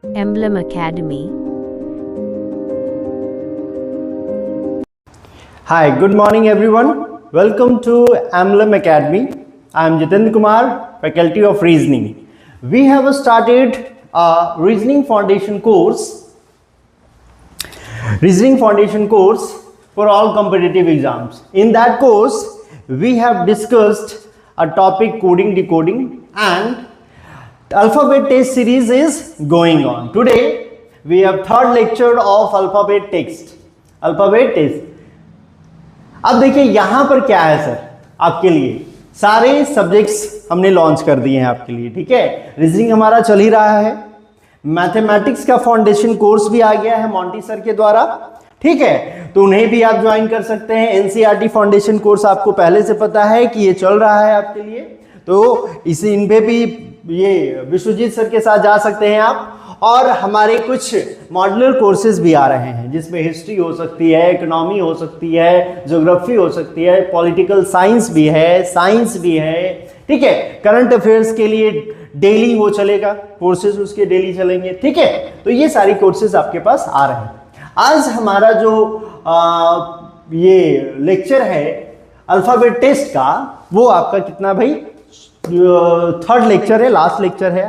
Emblem Academy. Hi, good morning everyone. Welcome to Emblem Academy. I am Jitendra Kumar, Faculty of Reasoning. We have started a Reasoning Foundation course for all competitive exams. In that course, we have discussed a topic coding, decoding, and alphabet test series is going on. Today, we have third lecture of alphabet test. अब देखिए यहां पर क्या है sir, आपके लिए सारे subjects हमने लॉन्च कर दिए हैं आपके लिए, ठीक है। रीजनिंग हमारा चल ही रहा है, मैथमेटिक्स का फाउंडेशन कोर्स भी आ गया है मॉन्टी सर के द्वारा, ठीक है। तो उन्हें भी आप ज्वाइन कर सकते हैं। एनसीईआरटी फाउंडेशन कोर्स आपको पहले से पता है कि ये चल रहा है आपके लिए, तो इसे इन पे भी ये विश्वजीत सर के साथ जा सकते हैं आप। और हमारे कुछ मॉड्यूलर कोर्सेज भी आ रहे हैं जिसमें हिस्ट्री हो सकती है, इकोनॉमी हो सकती है, ज्योग्राफी हो सकती है, पॉलिटिकल साइंस भी है, साइंस भी है, ठीक है। करंट अफेयर्स के लिए डेली वो चलेगा, कोर्सेज उसके डेली चलेंगे, ठीक है। तो ये सारी कोर्सेज आपके पास आ रहे हैं। आज हमारा जो ये लेक्चर है अल्फाबेट टेस्ट का, वो आपका कितना भाई, थर्ड लेक्चर है, लास्ट लेक्चर है।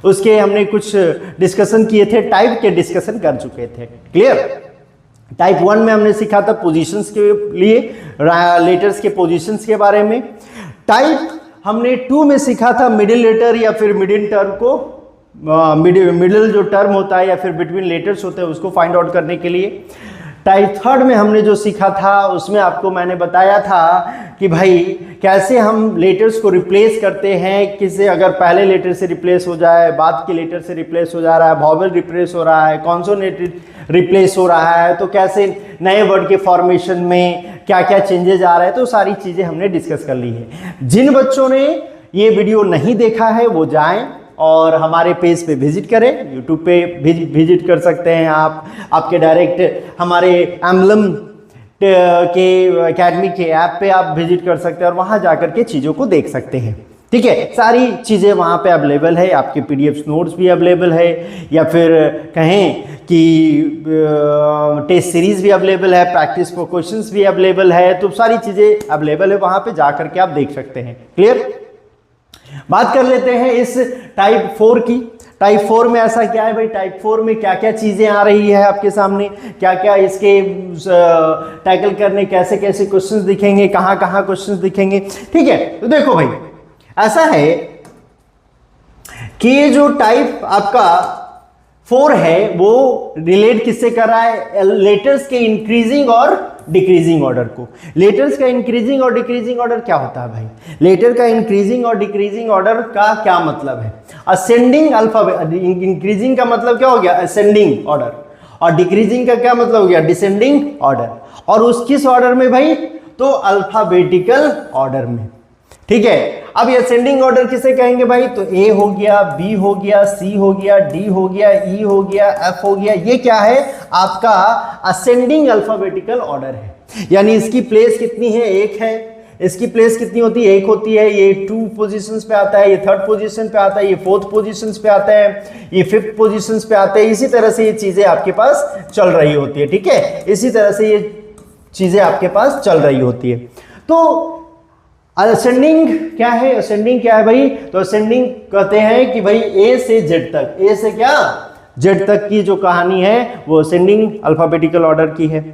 उसके हमने कुछ डिस्कशन किए थे, टाइप के डिस्कशन कर चुके थे, क्लियर। टाइप 1 में हमने सीखा था पोजीशंस के लिए, लेटर्स के पोजीशंस के बारे में। टाइप हमने 2 में सीखा था मिडिल लेटर या फिर मिडिल टर्म को, मिडिल जो टर्म होता है या फिर बिटवीन लेटर्स होते हैं उसको फाइंड आउट करने के लिए। टाइप 3 में हमने जो सीखा था उसमें आपको मैंने बताया था कि भाई कैसे हम लेटर्स को रिप्लेस करते हैं, किसे अगर पहले लेटर से रिप्लेस हो जाए, बाद के लेटर से रिप्लेस हो जा रहा है, वॉवेल रिप्लेस हो रहा है, कॉन्सोनेंट रिप्लेस हो रहा है, तो कैसे नए वर्ड के फॉर्मेशन में क्या क्या चेंजेस आ रहे हैं, तो सारी चीज़ें हमने डिस्कस कर ली है। जिन बच्चों ने ये वीडियो नहीं देखा है वो जाएं और हमारे पेज पे विजिट करें, यूट्यूब पे विजिट कर सकते हैं आप, आपके डायरेक्ट हमारे एम्बलम के एकेडमी के ऐप पे आप विजिट कर सकते हैं और वहाँ जाकर के चीज़ों को देख सकते हैं, ठीक है। सारी चीज़ें वहाँ पे अवेलेबल है, आपके पीडीएफ नोट्स भी अवेलेबल है, या फिर कहें कि टेस्ट सीरीज भी अवेलेबल है, प्रैक्टिस फॉर क्वेश्चंस भी अवेलेबल है, तो सारी चीज़ें अवेलेबल है, वहाँ पे जा करके आप देख सकते हैं, क्लियर। बात कर लेते हैं इस टाइप 4 की। टाइप 4 में ऐसा क्या है भाई, टाइप 4 में क्या क्या चीजें आ रही है आपके सामने, क्या क्या इसके टैकल करने, कैसे कैसे क्वेश्चंस दिखेंगे, कहाँ कहाँ क्वेश्चंस दिखेंगे, ठीक है। तो देखो भाई ऐसा है कि ये जो टाइप आपका 4 है वो रिलेट किससे कर रहा है, लेटर्स के इंक्रीजिंग और डिक्रीजिंग ऑर्डर को। लेटर्स का इंक्रीजिंग और डिक्रीजिंग ऑर्डर क्या होता है भाई, लेटर का इंक्रीजिंग और डिक्रीजिंग ऑर्डर का क्या मतलब है। असेंडिंग अल्फाबेट, इंक्रीजिंग का मतलब क्या हो गया, असेंडिंग ऑर्डर, और डिक्रीजिंग का क्या मतलब हो गया, डिसेंडिंग ऑर्डर। और उस किस ऑर्डर में भाई, तो अल्फाबेटिकल ऑर्डर में, ठीक है। अब ये असेंडिंग ऑर्डर किसे कहेंगे भाई, तो ए हो गया, बी हो गया, सी हो गया, डी हो गया, ई हो गया, एफ हो गया, ये क्या है आपका असेंडिंग अल्फाबेटिकल ऑर्डर है। यानी इसकी प्लेस कितनी है, 1 है, इसकी प्लेस कितनी होती है, 1 होती है, ये 2 पोजीशंस पे आता है, ये 3rd पोजीशन पे आता है, ये 4th पोजीशंस पे आता है, ये 5th पोजीशंस पे आते हैं। इसी तरह से ये चीजें आपके पास चल रही होती है, ठीक है। इसी तरह से ये चीजें आपके पास चल रही होती है। तो असेंडिंग क्या है, असेंडिंग क्या है भाई, तो असेंडिंग कहते हैं कि भाई ए से जेड तक, ए से क्या जेड तक की जो कहानी है वो असेंडिंग अल्फाबेटिकल ऑर्डर की है।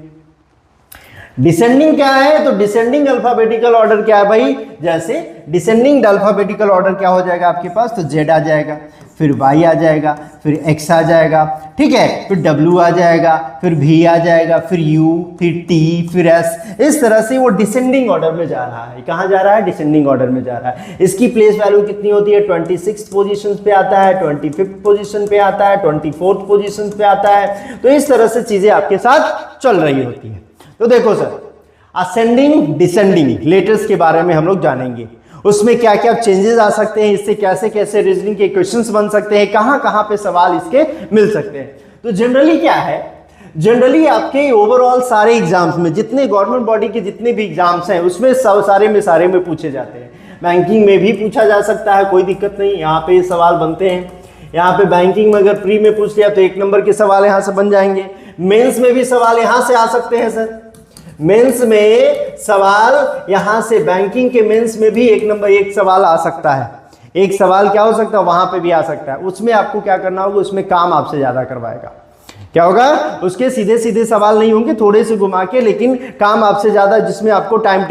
डिसेंडिंग क्या है, तो डिसेंडिंग अल्फाबेटिकल ऑर्डर क्या है भाई, जैसे डिसेंडिंग अल्फाबेटिकल ऑर्डर क्या हो जाएगा आपके पास, तो जेड आ जाएगा, फिर वाई आ जाएगा, फिर एक्स आ जाएगा, ठीक है, फिर डब्ल्यू आ जाएगा, फिर वी आ जाएगा, फिर यू, फिर टी, फिर एस। इस तरह से वो डिसेंडिंग ऑर्डर में जा रहा है। कहाँ जा रहा है, डिसेंडिंग ऑर्डर में जा रहा है। इसकी प्लेस वैल्यू कितनी होती है, 26th पोजीशन पे आता है, 25th पोजीशन पे आता है, 24th पोजीशन पे आता है। तो इस तरह से चीजें आपके साथ चल रही होती है। तो देखो सर, असेंडिंग डिसेंडिंग लेटर्स के बारे में हम लोग जानेंगे, उसमें क्या क्या चेंजेस आ सकते हैं, इससे कैसे कैसे रीजनिंग के क्वेश्चंस बन सकते हैं, कहां कहां पे सवाल इसके मिल सकते हैं। तो जनरली क्या है, जनरली आपके ओवरऑल सारे एग्जाम्स में, जितने गवर्नमेंट बॉडी के जितने भी एग्जाम्स हैं उसमें सारे में पूछे जाते हैं। बैंकिंग में भी पूछा जा सकता है, कोई दिक्कत नहीं, यहाँ पे सवाल बनते हैं। यहाँ पे बैंकिंग में अगर प्री में पूछ लिया तो 1 नंबर के सवाल यहाँ से बन जाएंगे। मेंस में भी सवाल यहाँ से आ सकते हैं सर, मेंस में सवाल यहाँ से बैंकिंग के मेंस में भी 1 नंबर एक सवाल आ सकता है, एक सवाल क्या हो सकता है वहां पे भी आ सकता है। उसमें आपको क्या करना होगा, उसमें काम आपसे ज्यादा करवाएगा। क्या होगा, उसके सीधे सीधे सवाल नहीं होंगे, थोड़े से घुमा के, लेकिन काम आपसे ज्यादा, जिसमें आपको टाइम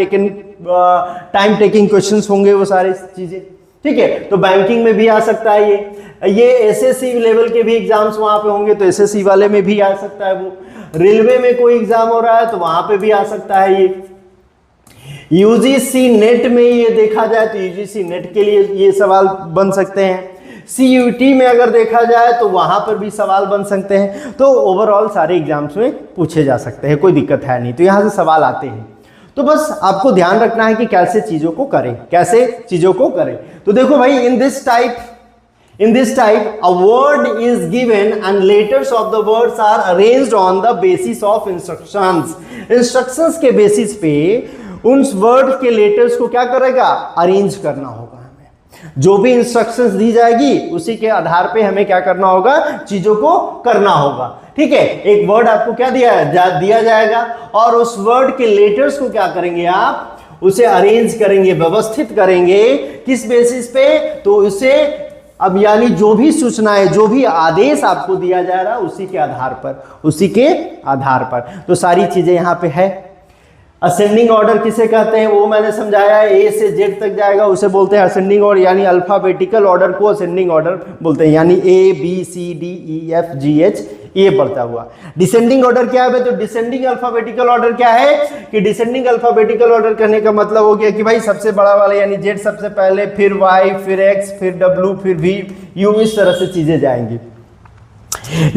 टेकिंग क्वेश्चंस होंगे, वो सारी चीजें। ठीक है, तो बैंकिंग में भी आ सकता है ये एसएससी लेवल के भी एग्जाम्स वहां पे होंगे तो एसएससी वाले में भी आ सकता है वो। रेलवे में कोई एग्जाम हो रहा है तो वहां पे भी आ सकता है ये। यूजीसी नेट में ये देखा जाए तो यूजीसी नेट के लिए ये सवाल बन सकते हैं। सीयूटी में अगर देखा जाए तो वहां पर भी सवाल बन सकते हैं। तो ओवरऑल सारे एग्जाम्स में पूछे जा सकते हैं, कोई दिक्कत है नहीं। तो यहां से सवाल आते हैं, तो बस आपको ध्यान रखना है कि कैसे चीजों को करें, कैसे चीजों को करें। तो देखो भाई, in this type a word is given and letters of the words are arranged on the basis of instructions। Instructions के बेसिस पे उन वर्ड के लेटर्स को क्या करेगा, अरेंज करना होगा। हमें जो भी इंस्ट्रक्शंस दी जाएगी उसी के आधार पे हमें क्या करना होगा, चीजों को करना होगा। ठीक है, एक वर्ड आपको क्या दिया जाएगा और उस वर्ड के लेटर्स को क्या करेंगे आप, उसे अरेंज करेंगे, व्यवस्थित करेंगे। किस बेसिस पे, तो उसे अब यानी जो भी सूचनाएं, जो भी आदेश आपको दिया जा रहा है उसी के आधार पर तो सारी चीजें यहां पे है। असेंडिंग ऑर्डर किसे कहते हैं वो मैंने समझाया है, ए से जेड तक जाएगा उसे बोलते हैं असेंडिंग ऑर्डर, यानी अल्फाबेटिकल ऑर्डर को असेंडिंग ऑर्डर बोलते हैं, यानी A B C D E F G H ये बढ़ता हुआ। डिसेंडिंग ऑर्डर क्या है, तो डिसेंडिंग अल्फाबेटिकल ऑर्डर क्या है कि डिसेंडिंग अल्फाबेटिकल ऑर्डर करने का मतलब हो गया कि भाई सबसे बड़ा वाला यानी जेड सबसे पहले, फिर वाई, फिर एक्स, फिर डब्ल्यू, फिर वी, यू, इस तरह से चीजें जाएंगी।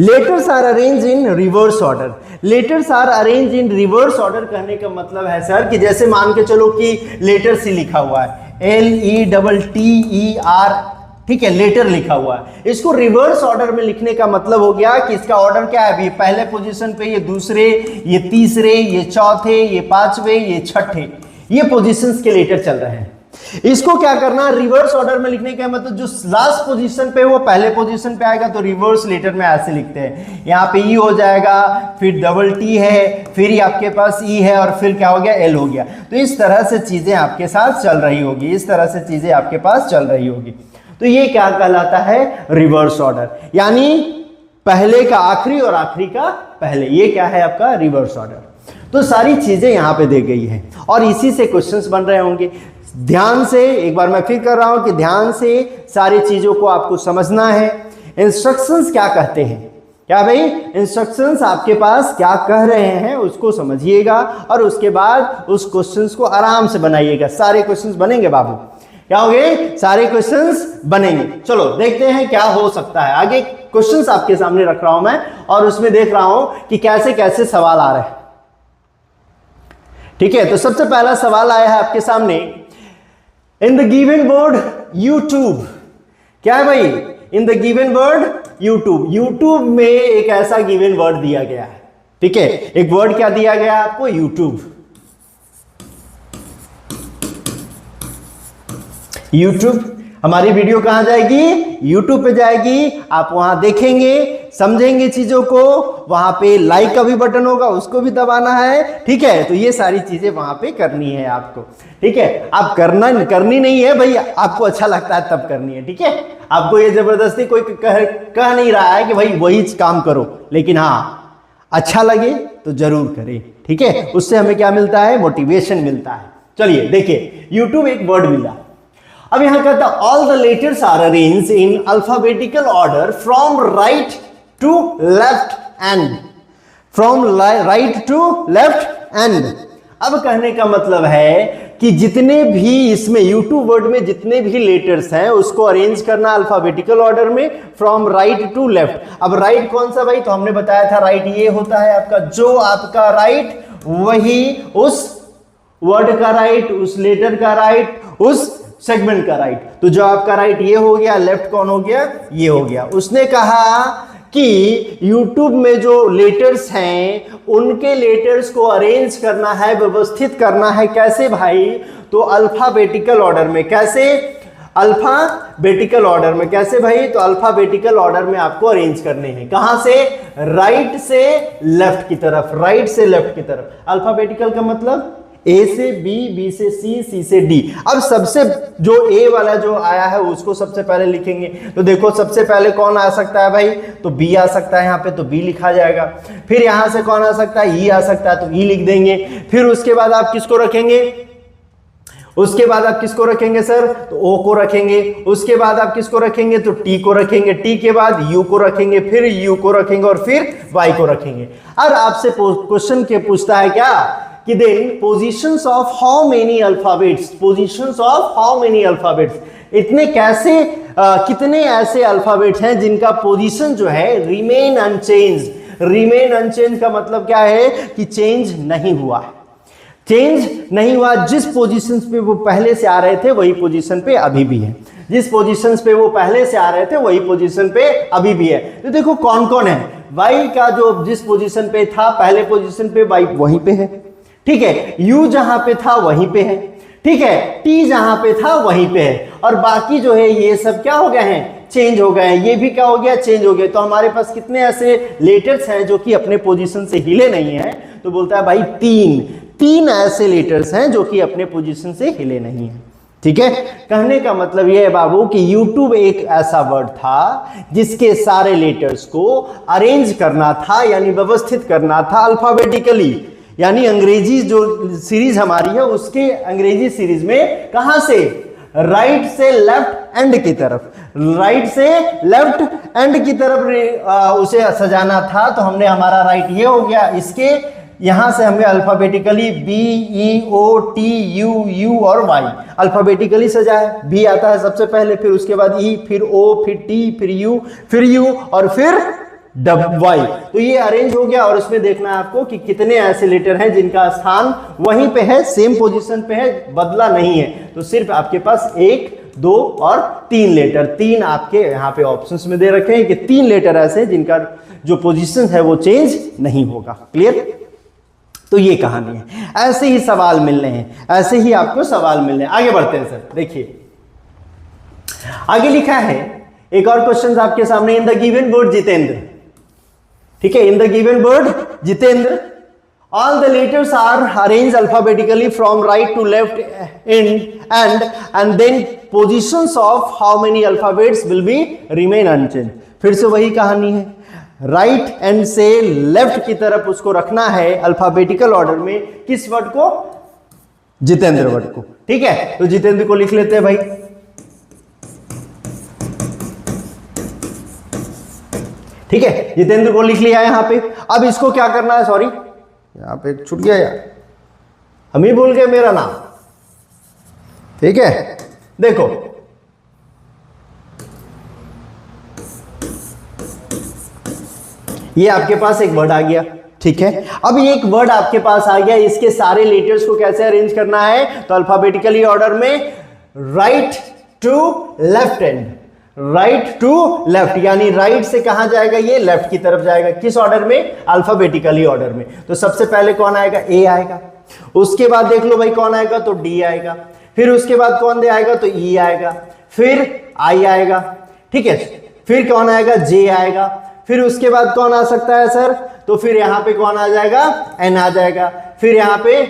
Letters are arrange in reverse order. Letters are arrange in reverse order कहने का मतलब है सर कि जैसे मान के चलो कि लेटर सी लिखा हुआ है, LETTER, ठीक है, लेटर लिखा हुआ है। इसको रिवर्स ऑर्डर में लिखने का मतलब हो गया कि इसका ऑर्डर क्या है, ये पहले पोजीशन पे, ये दूसरे, ये तीसरे, ये चौथे, ये पांचवे, ये छठे, ये पोजीशंस के लेटर चल रहे हैं। इसको क्या करना, रिवर्स ऑर्डर में लिखने का मतलब जो लास्ट पोजीशन पे वो पहले पोजीशन पे आएगा तो रिवर्स लेटर में ऐसे लिखते हैं। यहाँ पे ई हो जाएगा, फिर डबल टी है, फिर ही आपके पास ई है और फिर क्या हो गया, एल हो गया। तो इस तरह से चीजें आपके साथ चल रही होगी, इस तरह से चीजें आपके पास चल रही होगी। तो ये क्या कहलाता है, रिवर्स ऑर्डर, यानी पहले का आखिरी और आखिरी का पहले, ये क्या है आपका रिवर्स ऑर्डर। तो सारी चीजें यहां पे दी गई हैं और इसी से क्वेश्चंस बन रहे होंगे। ध्यान से, एक बार मैं फिर कर रहा हूं कि ध्यान से सारी चीजों को आपको समझना है। इंस्ट्रक्शंस क्या कहते हैं, क्या भाई, इंस्ट्रक्शंस आपके पास क्या कह रहे हैं उसको समझिएगा और उसके बाद उस क्वेश्चंस को आराम से बनाइएगा। सारे क्वेश्चंस बनेंगे बाबू, क्या हो गए, सारे क्वेश्चंस बनेंगे। चलो देखते हैं क्या हो सकता है। आगे क्वेश्चंस आपके सामने रख रहा हूं मैं और उसमें देख रहा हूं कि कैसे कैसे सवाल आ रहे हैं। ठीक है, तो सबसे पहला सवाल आया है आपके सामने, इन द गिवन वर्ड यूट्यूब, क्या है भाई, इन the given word YouTube. YouTube में एक ऐसा गिवन वर्ड दिया गया है। ठीक है, एक वर्ड क्या दिया गया है आपको, यूट्यूब। यूट्यूब, हमारी वीडियो कहां जाएगी, यूट्यूब पे जाएगी। आप वहां देखेंगे, समझेंगे चीजों को, वहां पे लाइक का भी बटन होगा उसको भी दबाना है। ठीक है, तो ये सारी चीजें वहां पे करनी है आपको। ठीक है, आप करनी नहीं है भाई, आपको अच्छा लगता है तब करनी है। ठीक है, आपको ये जबरदस्ती कोई कह नहीं रहा है कि भाई वही काम करो, लेकिन हाँ अच्छा लगे तो जरूर करें। ठीक है, उससे हमें क्या मिलता है, मोटिवेशन मिलता है। चलिए देखिए, यूट्यूब एक वर्ड मिला। अब यहां कहता है all the letters are arranged in alphabetical order from right to left end, from right to left end. अब कहने का मतलब है कि जितने भी इसमें यूट्यूब वर्ड में जितने भी लेटर्स हैं उसको अरेंज करना अल्फाबेटिकल ऑर्डर में फ्रॉम राइट टू लेफ्ट। अब राइट कौन सा भाई, तो हमने बताया था राइट ये होता है आपका, जो आपका राइट वही उस वर्ड का राइट, उस लेटर का राइट, उस सेगमेंट का राइट। तो जो आपका राइट ये हो गया, लेफ्ट कौन हो गया, ये हो गया। उसने कहा कि YouTube में जो लेटर्स हैं उनके लेटर्स को अरेंज करना है, व्यवस्थित करना है। कैसे भाई, तो अल्फाबेटिकल ऑर्डर में। कैसे, अल्फाबेटिकल ऑर्डर में। कैसे भाई? तो अल्फाबेटिकल ऑर्डर में आपको अरेंज करने हैं। कहां से? राइट से लेफ्ट की तरफ, राइट से लेफ्ट की तरफ। अल्फाबेटिकल का मतलब ए से बी, बी से सी, सी से डी। अब सबसे जो ए वाला जो आया है उसको सबसे पहले लिखेंगे। तो देखो सबसे पहले कौन आ सकता है भाई? तो बी आ सकता है यहाँ पे, तो बी लिखा जाएगा। फिर यहां से कौन आ सकता है? ई आ सकता है, तो ई लिख देंगे। फिर उसके बाद आप किसको रखेंगे? उसके बाद आप किसको रखेंगे सर? तो ओ को रखेंगे। उसके बाद आप किसको रखेंगे? तो टी को रखेंगे। टी के बाद यू को रखेंगे, फिर यू को रखेंगे और फिर वाई को रखेंगे। अब आपसे क्वेश्चन के पूछता है क्या कि then positions of how many alphabets, positions of how many alphabets, इतने कैसे कितने ऐसे अल्फाबेट्स हैं जिनका पोजीशन जो है रिमेन अनचेंज। रिमेन अनचेंज का मतलब क्या है कि चेंज नहीं हुआ है, चेंज नहीं हुआ। जिस पोजीशन पे वो पहले से आ रहे थे वही पोजीशन पे अभी भी है, जिस पोजीशन पे वो पहले से आ रहे थे वही पोजीशन पे अभी भी है। तो देखो कौन कौन है। वाई का जो जिस पोजीशन पे था पहले पोजीशन पे वाई वहीं पे है, ठीक है। यू जहां पे था वहीं पे है, ठीक है। टी जहां पे था वहीं पे है। और बाकी जो है ये सब क्या हो गए हैं? चेंज हो गए हैं। ये भी क्या हो गया? चेंज हो गए। तो हमारे पास कितने ऐसे लेटर्स हैं जो कि अपने पोजीशन से हिले नहीं है? तो बोलता है भाई तीन ऐसे लेटर्स हैं जो कि अपने पोजीशन से हिले नहीं है, ठीक है। कहने का मतलब यह है बाबू कि यूट्यूब एक ऐसा वर्ड था जिसके सारे लेटर्स को अरेंज करना था, यानी व्यवस्थित करना था अल्फाबेटिकली। यानी अंग्रेजी जो सीरीज हमारी है उसके अंग्रेजी सीरीज में कहां से? राइट से लेफ्ट एंड की तरफ, राइट से लेफ्ट एंड की तरफ उसे सजाना था। तो हमने हमारा राइट ये हो गया, इसके यहां से हमें alphabetically B, E, O, T, U, U और वाई अल्फाबेटिकली सजाया। बी आता है सबसे पहले, फिर उसके बाद ई, फिर ओ, फिर टी, फिर यू और फिर वाई। तो ये अरेंज हो गया। और उसमें देखना है आपको कि कितने ऐसे लेटर हैं जिनका स्थान वहीं पे है, सेम पोजीशन पे है, बदला नहीं है। तो सिर्फ आपके पास 1, 2 और 3 लेटर, 3 आपके यहाँ पे ऑप्शंस में दे रखे हैं कि 3 लेटर ऐसे हैं जिनका जो पोजीशन है वो चेंज नहीं होगा। क्लियर? तो ये कहानी है। ऐसे ही सवाल मिल रहे हैं, ऐसे ही आपको सवाल मिल रहे हैं। आगे बढ़ते हैं सर। देखिए आगे लिखा है एक और क्वेश्चन आपके सामने। इन द गिवन वर्ड जितेंद्र, ठीक है, इन the given word Jitendra all the letters are arranged alphabetically from right to left and then positions of how many alphabets will be remain unchanged। फिर से वही कहानी है, राइट एंड से लेफ्ट की तरफ उसको रखना है अल्फाबेटिकल ऑर्डर में। किस वर्ड को? जितेंद्र वर्ड को, ठीक है। तो जितेंद्र को लिख लेते हैं भाई। ठीक है, जितेंद्र को लिख लिया यहां पे। अब इसको क्या करना है? सॉरी यहां पे छूट गया यार, हम ही भूल गए मेरा नाम, ठीक है। देखो ये आपके पास एक वर्ड आ गया, ठीक है। अब ये एक वर्ड आपके पास आ गया, इसके सारे लेटर्स को कैसे अरेंज करना है? तो अल्फाबेटिकली ऑर्डर में right to left end, right to left, यानी राइट से कहां जाएगा? ये लेफ्ट की तरफ जाएगा। किस ऑर्डर में? अल्फाबेटिकली ऑर्डर में। तो सबसे पहले कौन आएगा? ए आएगा। उसके बाद देख लो भाई कौन आएगा? तो डी आएगा। फिर उसके बाद कौन दे आएगा? तो ई आएगा। फिर आई आएगा, ठीक है। फिर कौन आएगा? जे आएगा। फिर उसके बाद कौन आ सकता है सर? तो फिर यहां पे कौन आ जाएगा? एन आ जाएगा। फिर यहां पे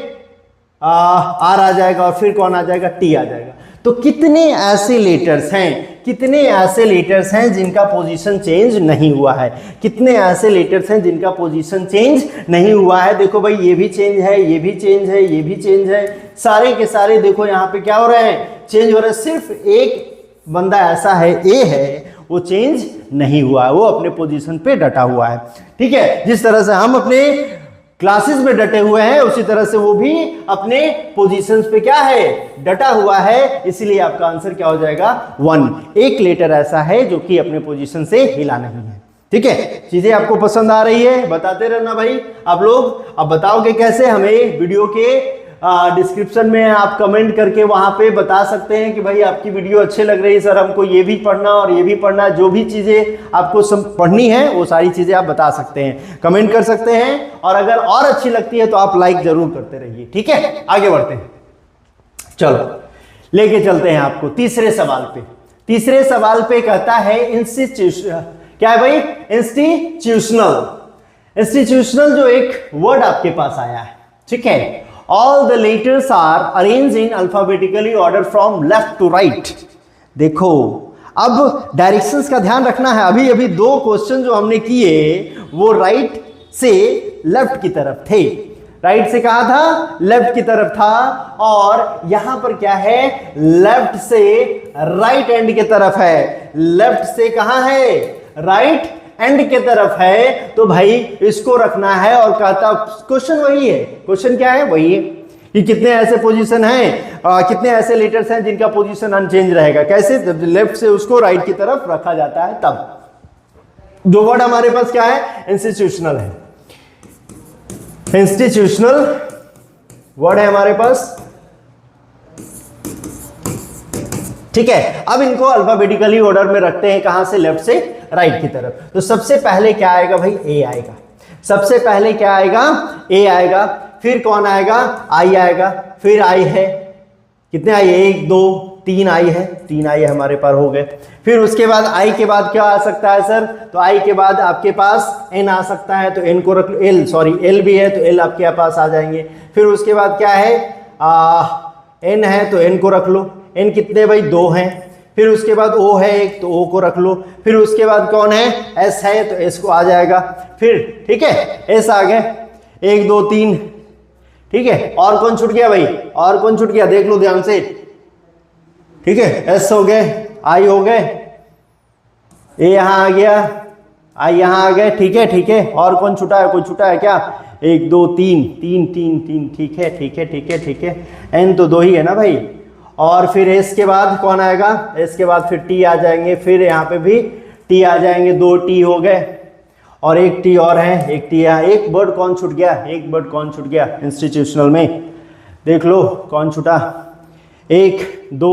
आर आ जाएगा और फिर कौन आ जाएगा? टी आ जाएगा। तो कितने ऐसे लेटर्स हैं, कितने ऐसे लेटर्स हैं जिनका पोजीशन चेंज नहीं हुआ है? कितने ऐसे लेटर्स हैं जिनका पोजीशन चेंज नहीं हुआ है? देखो भाई ये भी चेंज है, ये भी चेंज है, ये भी चेंज है, सारे के सारे देखो यहाँ पे क्या हो रहे हैं? चेंज हो रहे हैं। सिर्फ एक बंदा ऐसा है, ए है, वो चेंज नहीं हुआ है, वो अपने पोजीशन पे डटा हुआ है, ठीक है। जिस तरह से हम अपने क्लासेस में डटे हुए हैं उसी तरह से वो भी अपने पोजीशंस पे क्या है? डटा हुआ है। इसलिए आपका आंसर क्या हो जाएगा? 1। एक लेटर ऐसा है जो कि अपने पोजीशन से हिला नहीं है, ठीक है। चीजें आपको पसंद आ रही है? बताते रहना भाई आप लोग। अब बताओगे कैसे? हमें वीडियो के डिस्क्रिप्शन में आप कमेंट करके वहां पे बता सकते हैं कि भाई आपकी वीडियो अच्छे लग रही है सर, हमको ये भी पढ़ना और ये भी पढ़ना। जो भी चीजें आपको पढ़नी है वो सारी चीजें आप बता सकते हैं, कमेंट कर सकते हैं। और अगर और अच्छी लगती है तो आप लाइक जरूर करते रहिए, ठीक है। आगे बढ़ते हैं, चलो लेके चलते हैं आपको तीसरे सवाल पे। तीसरे सवाल पे कहता है इंस्टीट्यूशन, क्या है भाई? इंस्टीट्यूशनल। इंस्टीट्यूशनल जो एक वर्ड आपके पास आया है, ठीक है, all the letters are arrange in alphabetically order from left to right. देखो अब डायरेक्शंस का ध्यान रखना है। अभी अभी दो क्वेश्चन जो हमने किए वो राइट से लेफ्ट की तरफ थे, राइट से कहा था लेफ्ट की तरफ था, और यहां पर क्या है? लेफ्ट से राइट एंड की तरफ है। लेफ्ट से कहां है? राइट एंड के तरफ है। तो भाई इसको रखना है, और कहता क्वेश्चन वही है। क्वेश्चन क्या है? वही है कि कितने ऐसे पोजीशन हैं, कितने ऐसे लेटर्स हैं जिनका पोजीशन अनचेंज रहेगा। कैसे? जब लेफ्ट से उसको राइट की तरफ रखा जाता है तब। जो वर्ड हमारे पास क्या है? इंस्टीट्यूशनल है। इंस्टीट्यूशनल वर्ड है हमारे पास, ठीक है। अब इनको अल्फाबेटिकली ऑर्डर में रखते हैं, कहां से? लेफ्ट से राइट की तरफ। तो सबसे पहले क्या आएगा भाई? ए आएगा। सबसे पहले क्या आएगा? ए आएगा। फिर कौन आएगा? आई आएगा। फिर आई है, कितने आई? 1 2 3 आई है, 3 आई हमारे पास हो गए। फिर उसके बाद आई के बाद क्या आ सकता है सर? तो आई के बाद आपके पास एन आ सकता है, तो एन को रख लो। एल, सॉरी एल भी है तो एल आपके पास आ जाएंगे। फिर उसके बाद क्या है? एन है तो एन को रख लो। एन कितने भाई? 2 हैं। फिर उसके बाद ओ है एक, तो ओ को रख लो। फिर उसके बाद कौन है? एस है तो एस को आ जाएगा। फिर ठीक है, एस आ गए, 1 2 3, ठीक है। और कौन छूट गया भाई? और कौन छूट गया? देख लो ध्यान से, ठीक है। एस हो गए, आई हो गए, ए यहां आ गया, आई यहां आ गए, ठीक है ठीक है। और कौन छूटा है? कोई छूटा है क्या? 1 2 3 3 3 3, ठीक है ठीक है ठीक है ठीक है। एन तो 2 ही है ना भाई। और फिर एस के बाद कौन आएगा? एस के बाद फिर टी आ जाएंगे। फिर यहाँ पे भी टी आ जाएंगे, 2 टी हो गए, और 1 टी और है, 1 टी यहाँ। एक वर्ड कौन छूट गया? एक वर्ड कौन छूट गया इंस्टीट्यूशनल में? देख लो कौन छूटा। 1 2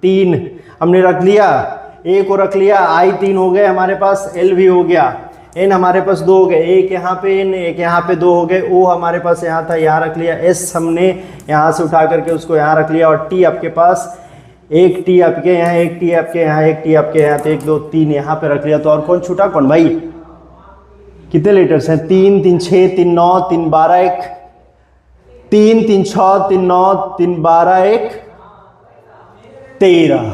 3 हमने रख लिया, ए को रख लिया, आई 3 हो गए हमारे पास, एल भी हो गया, एन हमारे पास 2 हो गए, एक यहाँ पे एन, एक यहाँ पे 2 हो गए, ओ हमारे पास यहाँ था, यहाँ रख लिया, एस हमने यहाँ से उठा करके उसको यहाँ रख लिया, और टी आपके पास, 1 टी आपके यहाँ, 1 टी आपके यहाँ, 1 टी आपके यहाँ, तो 1 2 3 यहाँ पे रख लिया। तो और कौन छूटा? कौन भाई? कितने लेटर्स हैं? 3 3 6 3 9 3 12 1, 3 3 6 3 9 3 12 1 13,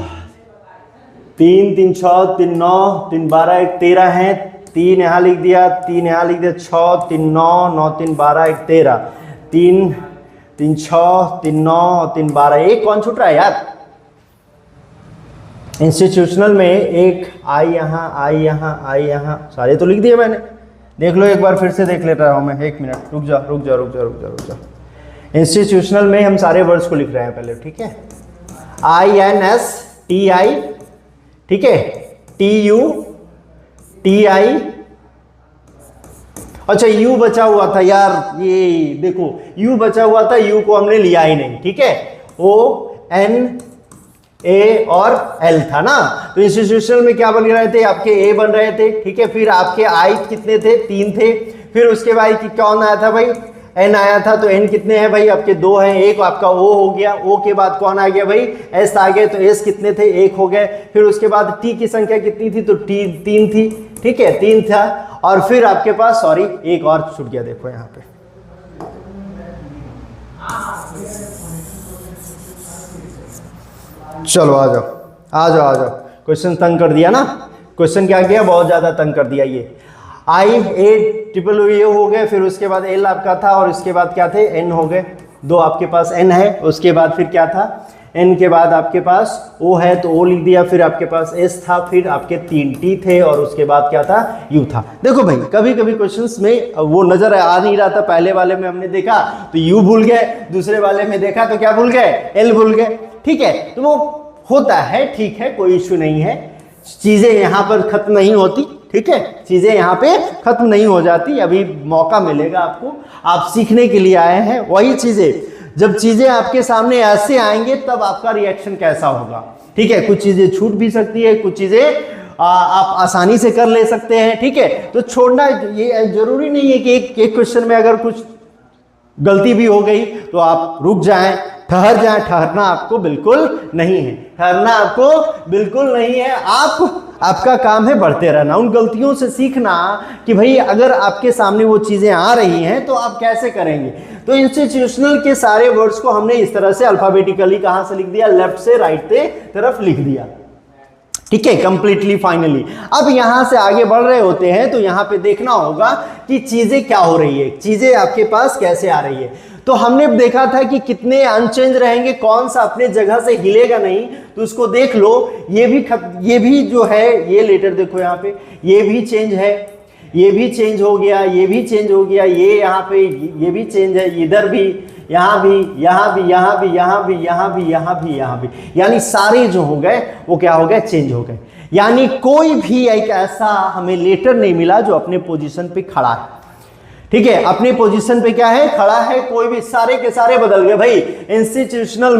3 3 6 3 9 3 12 1 13 है। 3 यहाँ लिख दिया, 3 यहाँ लिख दिया, 6 3 9 9 3 12 1 13, 3 3 6 3 9 3 12 1। कौन छूट रहा है यार? इंस्टीट्यूशनल में एक आई यहाँ, आई यहाँ, आई यहाँ, सारे तो लिख दिए मैंने। देख लो एक बार फिर से देख लेता हूँ मैं, 1 मिनट रुक जा रुक जा रुक जा रुक जा रुक जा। इंस्टीट्यूशनल में हम सारे वर्ड्स को लिख रहे हैं पहले, ठीक है। I N S T I, ठीक है, टी यू टी आई, अच्छा यू बचा हुआ था यार, ये देखो यू बचा हुआ था, यू को हमने लिया ही नहीं, ठीक है। ओ एन ए और एल था ना, तो इंस्टीट्यूशनल में क्या बन रहे थे? आपके ए बन रहे थे, ठीक है। फिर आपके आई कितने थे? 3 थे। फिर उसके बाद कौन आया था भाई? एन आया था, तो एन कितने हैं भाई? आपके 2 हैं, एक आपका ओ हो गया, ओ के बाद कौन आ गया भाई? एस आ गए, तो एस कितने थे? 1 हो गए। फिर उसके बाद टी की संख्या कितनी थी? तो टी 3 थी, ठीक है, 3 था। और फिर आपके पास सॉरी एक और छूट गया, देखो यहाँ पे, चलो आ जाओ आ जाओ आ जाओ। क्वेश्चन तंग कर दिया ना, क्वेश्चन क्या किया? बहुत ज्यादा तंग कर दिया। ये आई ए ट्रिपल ये हो गए, फिर उसके बाद एल आपका था, और इसके बाद क्या थे? एन हो गए, 2 आपके पास एन है। उसके बाद फिर क्या था? एन के बाद आपके पास ओ है, तो ओ लिख दिया। फिर आपके पास एस था, फिर आपके 3 टी थे, और उसके बाद क्या था? यू था। देखो भाई कभी कभी क्वेश्चंस में वो नजर आ नहीं रहा था, पहले वाले में हमने देखा तो यू भूल गए, दूसरे वाले में देखा तो क्या भूल गए? एल भूल गए, ठीक है। तो वो होता है, ठीक है, कोई इश्यू नहीं है, चीजें यहाँ पर खत्म नहीं होती, ठीक है, चीजें यहाँ पे खत्म नहीं हो जाती। अभी मौका मिलेगा आपको, आप सीखने के लिए आए हैं। वही चीजें जब चीजें आपके सामने ऐसे आएंगे तब आपका रिएक्शन कैसा होगा, ठीक है। कुछ चीजें छूट भी सकती है, कुछ चीजें आप आसानी से कर ले सकते हैं, ठीक है। तो छोड़ना, ये जरूरी नहीं है कि एक क्वेश्चन में अगर कुछ गलती भी हो गई तो आप रुक जाएं, ठहर जाए, ठहरना आपको बिल्कुल नहीं है, ठहरना आपको बिल्कुल नहीं है। आपका काम है बढ़ते रहना, उन गलतियों से सीखना कि भाई अगर आपके सामने वो चीजें आ रही हैं तो आप कैसे करेंगे। तो इंस्टीट्यूशनल के सारे वर्ड्स को हमने इस तरह से अल्फाबेटिकली कहां से लिख दिया, लेफ्ट से राइट से तरफ लिख दिया, ठीक है, कंप्लीटली फाइनली। अब यहां से आगे बढ़ रहे होते हैं तो यहां पे देखना होगा कि चीजें क्या हो रही है, चीजें आपके पास कैसे आ रही है। तो हमने देखा था कि कितने अनचेंज रहेंगे, कौन सा अपने जगह से हिलेगा नहीं, तो उसको देख लो। ये भी जो है, ये लेटर देखो यहाँ पे, ये भी चेंज है, ये भी चेंज हो गया, ये भी चेंज हो गया, ये यहाँ पे ये भी चेंज है, इधर भी, यहाँ भी, यहाँ भी, यहाँ भी, यहाँ भी, यहाँ भी, यहाँ भी, यहाँ भी, यानी सारे जो हो गए वो क्या हो गए, चेंज हो गए। यानी कोई भी एक ऐसा हमें लेटर नहीं मिला जो अपने पोजीशन पे खड़ा है, ठीक है, अपने पोजीशन पे क्या है, खड़ा है, कोई भी, सारे के सारे बदल गए भाई। इंस्टीट्यूशनल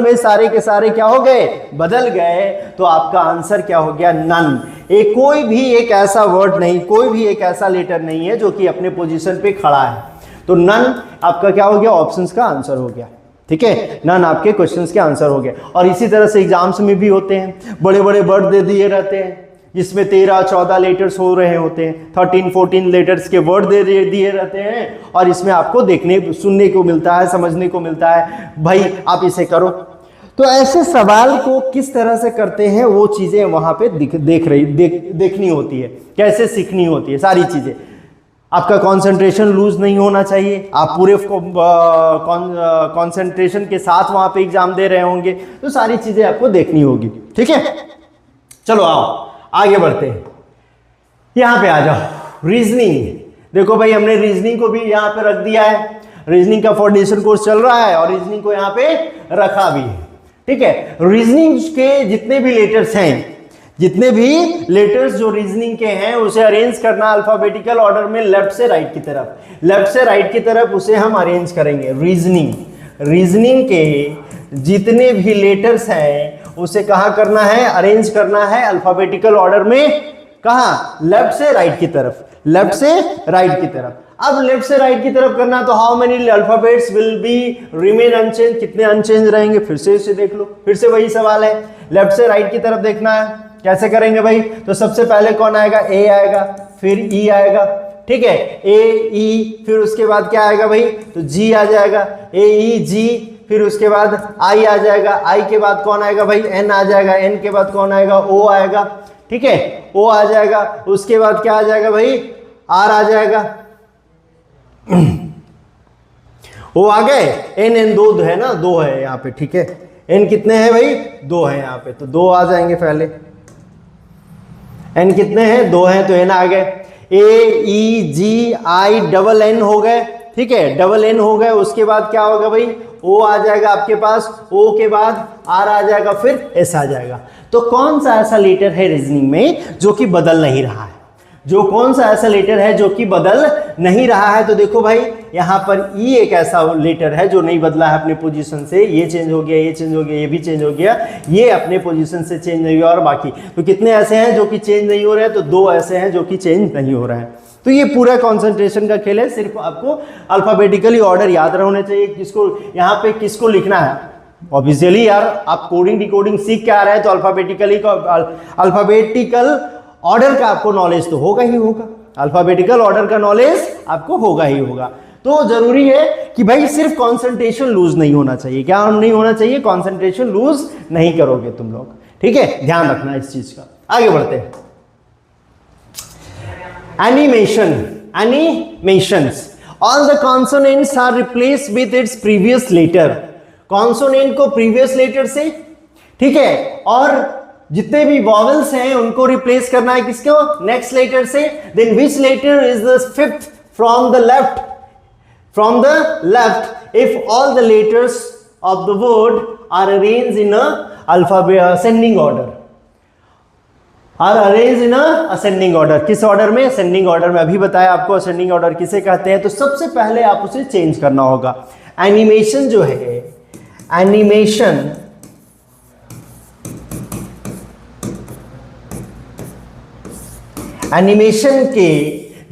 में सारे के सारे क्या हो गए, बदल गए। तो आपका आंसर क्या हो गया, नन। कोई भी एक ऐसा वर्ड नहीं, कोई भी एक ऐसा लेटर नहीं है जो कि अपने पोजीशन पे खड़ा है। तो नन आपका क्या हो गया, ऑप्शंस का आंसर हो गया, ठीक है, नन आपके क्वेश्चंस के आंसर हो गए। और इसी तरह से एग्जाम्स में भी होते हैं, बड़े बड़े वर्ड दे दिए रहते हैं जिसमें 13-14 लेटर्स हो रहे होते हैं, 13-14 लेटर्स के वर्ड दे दिए रहते हैं, और इसमें आपको देखने सुनने को मिलता है, समझने को मिलता है, भाई आप इसे करो। तो ऐसे सवाल को किस तरह से करते हैं वो चीजें वहां पे देखनी होती है, कैसे सीखनी होती है, सारी चीजें। आपका कंसंट्रेशन लूज नहीं होना चाहिए, आप पूरे कंसंट्रेशन के साथ वहां पे एग्जाम दे रहे होंगे, तो सारी चीजें आपको देखनी होगी, ठीक है। चलो आओ आगे बढ़ते हैं, यहां पे आ जाओ। रीजनिंग, देखो भाई हमने रीजनिंग को भी यहां पे रख दिया है, रीजनिंग का फाउंडेशन कोर्स चल रहा है और रीजनिंग को यहां पे रखा भी है, ठीक है। रीजनिंग के जितने भी लेटर्स हैं, जितने भी लेटर्स जो रीजनिंग के हैं, उसे अरेंज करना अल्फाबेटिकल ऑर्डर में, लेफ्ट से राइट की तरफ, लेफ्ट से राइट की तरफ उसे हम अरेंज करेंगे। रीजनिंग के जितने भी लेटर्स हैं उसे कहां करना है, अरेंज करना है अल्फाबेटिकल ऑर्डर में, कहां, लेफ्ट से राइट की तरफ, लेफ्ट से राइट की तरफ। अब लेफ्ट से राइट की तरफ करना, तो how many alphabets will be remain unchange, कितने अनचेंज रहेंगे, फिर से इसे देख लो, फिर से वही सवाल है, लेफ्ट से राइट की तरफ देखना है। कैसे करेंगे भाई, तो सबसे पहले कौन आएगा, ए आएगा, फिर ई आएगा, ठीक है, ए ई, फिर उसके बाद क्या आएगा भाई, तो जी आ जाएगा, ए ई जी, फिर उसके बाद आई आ जाएगा, आई के बाद कौन आएगा भाई, एन आ जाएगा, एन के बाद कौन आएगा, ओ आएगा, ठीक है, ओ आ जाएगा, उसके बाद क्या आ जाएगा भाई, आर आ जाएगा, ओ आ गए, एन एन दो है ना, दो है यहाँ पे, ठीक है, एन कितने हैं भाई, दो है यहाँ पे, तो दो आ जाएंगे पहले, एन कितने हैं, दो हैं, तो एन आ गए, ए ई जी आई डबल एन हो गए, ठीक है, डबल एन हो गए। उसके बाद क्या होगा भाई, ओ आ जाएगा आपके पास, ओ के बाद आर आ जाएगा, फिर एस आ जाएगा। तो कौन सा ऐसा लेटर है रीजनिंग में जो कि बदल नहीं रहा है, जो कौन सा ऐसा लेटर है जो कि बदल नहीं रहा है, तो देखो भाई यहाँ पर ई एक ऐसा लेटर है जो नहीं बदला है अपने पोजीशन से, ये चेंज हो गया, ये चेंज हो गया, ये भी चेंज हो गया, ये अपने पोजीशन से चेंज नहीं हुआ, और बाकी तो कितने ऐसे हैं जो कि चेंज नहीं हो रहे हैं, तो दो ऐसे हैं जो कि चेंज नहीं हो रहे हैं। तो ये पूरा कंसंट्रेशन का खेल है, सिर्फ आपको अल्फाबेटिकली ऑर्डर याद होने चाहिए, किसको यहाँ पे किसको लिखना है। ऑब्वियसली यार आप कोडिंग डिकोडिंग सीख के आ रहे हैं तो अल्फाबेटिकल ऑर्डर का आपको नॉलेज तो होगा ही होगा, अल्फाबेटिकल ऑर्डर का नॉलेज आपको होगा ही होगा। तो जरूरी है कि भाई सिर्फ कंसंट्रेशन लूज नहीं होना चाहिए, क्या नहीं होना चाहिए, कंसंट्रेशन लूज नहीं करोगे तुम लोग, ठीक है, ध्यान रखना इस चीज का। आगे बढ़ते हैं, animations, all the consonants are replaced with its previous letter, consonant को previous letter से, ठीक है, और जितने भी vowels हैं उनको रिप्लेस करना है किसको, नेक्स्ट लेटर से। then which letter is the fifth from the left if all the letters of the word are arranged in a alphabet ascending order, are arrange in ascending order. किस order में, ascending order में। अभी बताया आपको ascending order किसे कहते हैं, तो सबसे पहले आप उसे चेंज करना होगा। एनिमेशन जो है, एनिमेशन के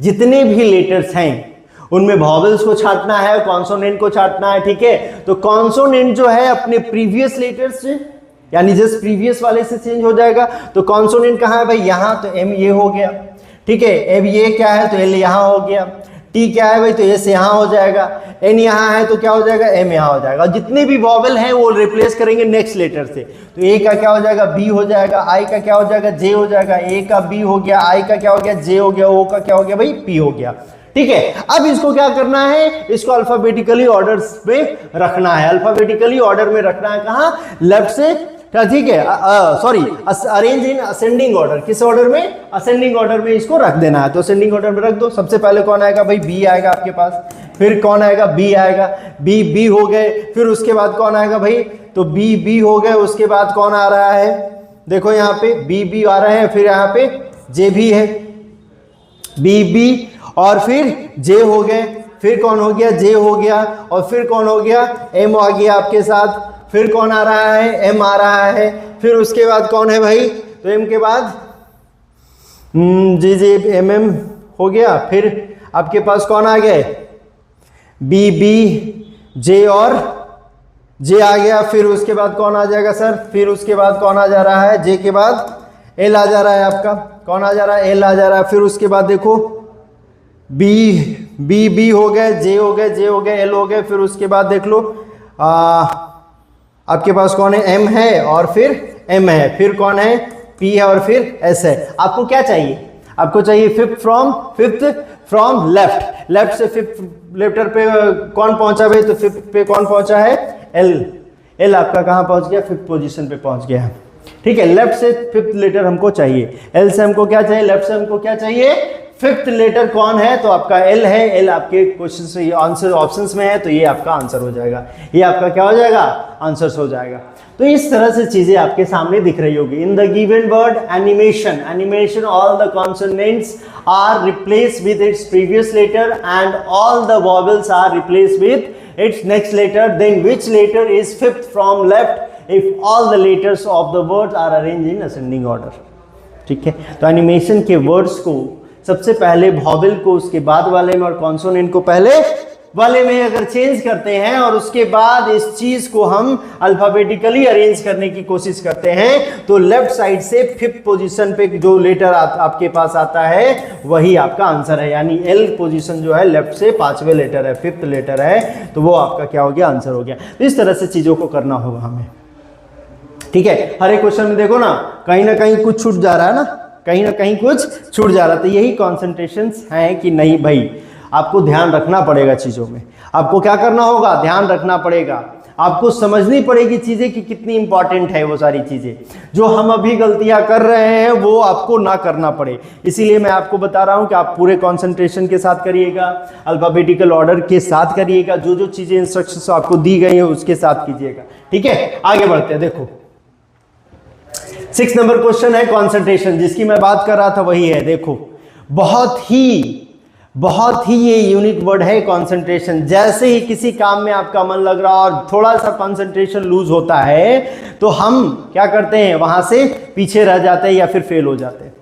जितने भी लेटर्स हैं उनमें वॉवेल्स को छांटना है, कॉन्सोनेंट को छांटना है, ठीक है। तो कॉन्सोनेंट जो है अपने प्रीवियस लेटर से यानी जस्ट प्रीवियस वाले से चेंज हो जाएगा। तो कॉन्सोनेंट कहाँ है भाई, यहाँ, तो एम ये हो गया, ठीक है। एम ये क्या है, तो एल यहाँ हो गया। टी क्या है भाई, तो एस यहाँ हो जाएगा। एन यहाँ है तो क्या हो जाएगा, एम यहाँ हो जाएगा। जितने भी वॉवेल हैं वो रिप्लेस करेंगे नेक्स्ट लेटर से। तो ए का क्या हो जाएगा, बी हो जाएगा। आई का क्या हो जाएगा, जे हो जाएगा। ए का बी हो गया, आई का क्या हो गया, जे हो गया। ओ का क्या हो गया भाई, पी हो गया, ठीक है। अब इसको क्या करना है, इसको अल्फाबेटिकली ऑर्डर में रखना है। अल्फाबेटिकली ऑर्डर में रखना है, कहाँ, लेफ्ट से, ठीक है, sorry, arrange in ascending order. किस ऑर्डर में, असेंडिंग ऑर्डर में इसको रख देना है। तो असेंडिंग ऑर्डर में रख दो। सबसे पहले कौन आएगा भाई, बी आएगा आपके पास, फिर कौन आएगा, बी आएगा, बी बी हो गए, फिर उसके बाद कौन आएगा भाई, तो बी बी हो गए। उसके बाद कौन आ रहा है, देखो यहाँ पे बी बी आ रहे हैं, फिर यहाँ पे जे भी है, बी बी, और फिर जे हो गए, फिर कौन हो गया, जे हो गया, और फिर कौन हो गया, एम आ गया आपके साथ, फिर कौन आ रहा है, एम आ रहा है, फिर उसके बाद कौन है भाई, तो एम के बाद जी जी एम एम हो गया, फिर आपके पास कौन आ गए, बी बी जे और जे आ गया। फिर उसके बाद कौन आ जाएगा सर, फिर उसके बाद कौन आ जा रहा है, जे के बाद एल आ जा रहा है आपका, कौन आ जा रहा है, एल आ जा रहा है। फिर उसके बाद देखो बी बी बी हो गए, जे हो गए, जे हो गए, एल हो गए। फिर उसके बाद देख लो आपके पास कौन है, एम है और फिर एम है, फिर कौन है, पी है और फिर एस है। आपको क्या चाहिए, आपको चाहिए फिफ्थ फ्रॉम लेफ्ट। लेफ्ट से फिफ्थ लेटर पे कौन पहुंचा भाई, तो फिफ्थ पे कौन पहुंचा है, एल। एल आपका कहां पहुंच गया, फिफ्थ पोजीशन पे पहुंच गया, ठीक है। लेफ्ट से फिफ्थ लेटर हमको चाहिए, एल से हमको क्या चाहिए, लेफ्ट से हमको क्या चाहिए, फिफ्थ लेटर कौन है, तो आपका एल है। एल आपके क्वेश्चन से आंसर ऑप्शंस में है, तो ये आपका आंसर हो जाएगा, ये आपका क्या हो जाएगा, आंसर्स हो जाएगा। तो इस तरह से चीजें आपके सामने दिख रही होगी। In the given word animation all the consonants are replace with its previous letter and all the vowels are replace with its next letter, then which letter is fifth from left if all the letters of the words are arrange in ascending order, ठीक है। तो animation के words को सबसे पहले vowel को उसके बाद वाले में और कॉन्सोनेंट को पहले वाले में अगर चेंज करते हैं और उसके बाद इस चीज को हम अल्फाबेटिकली अरेंज करने की कोशिश करते हैं, तो लेफ्ट साइड से फिफ्थ पोजीशन पे जो लेटर आपके पास आता है वही आपका आंसर है। यानी एल पोजीशन जो है लेफ्ट से पांचवें लेटर है, फिफ्थ लेटर है, तो वो आपका क्या हो गया, आंसर हो गया। तो इस तरह से चीजों को करना होगा हमें, ठीक है। हर एक क्वेश्चन में देखो ना कहीं कुछ छूट जा रहा है ना, कहीं ना कहीं कुछ छूट जा रहा है। तो यही कॉन्सेंट्रेशन है कि नहीं भाई, आपको ध्यान रखना पड़ेगा चीज़ों में। आपको क्या करना होगा, ध्यान रखना पड़ेगा, आपको समझनी पड़ेगी चीज़ें कि कितनी इंपॉर्टेंट है वो सारी चीज़ें। जो हम अभी गलतियां कर रहे हैं वो आपको ना करना पड़े, इसीलिए मैं आपको बता रहा हूं कि आप पूरे कॉन्सेंट्रेशन के साथ करिएगा, अल्फाबेटिकल ऑर्डर के साथ करिएगा, जो जो चीज़ें इंस्ट्रक्शंस आपको दी गई हैं उसके साथ कीजिएगा, ठीक है। आगे बढ़ते हैं। देखो 6 नंबर क्वेश्चन है कॉन्सेंट्रेशन, जिसकी मैं बात कर रहा था वही है। देखो बहुत ही ये यूनिक वर्ड है कॉन्सेंट्रेशन। जैसे ही किसी काम में आपका मन लग रहा और थोड़ा सा कॉन्सेंट्रेशन लूज होता है तो हम क्या करते हैं, वहां से पीछे रह जाते हैं या फिर फेल हो जाते हैं,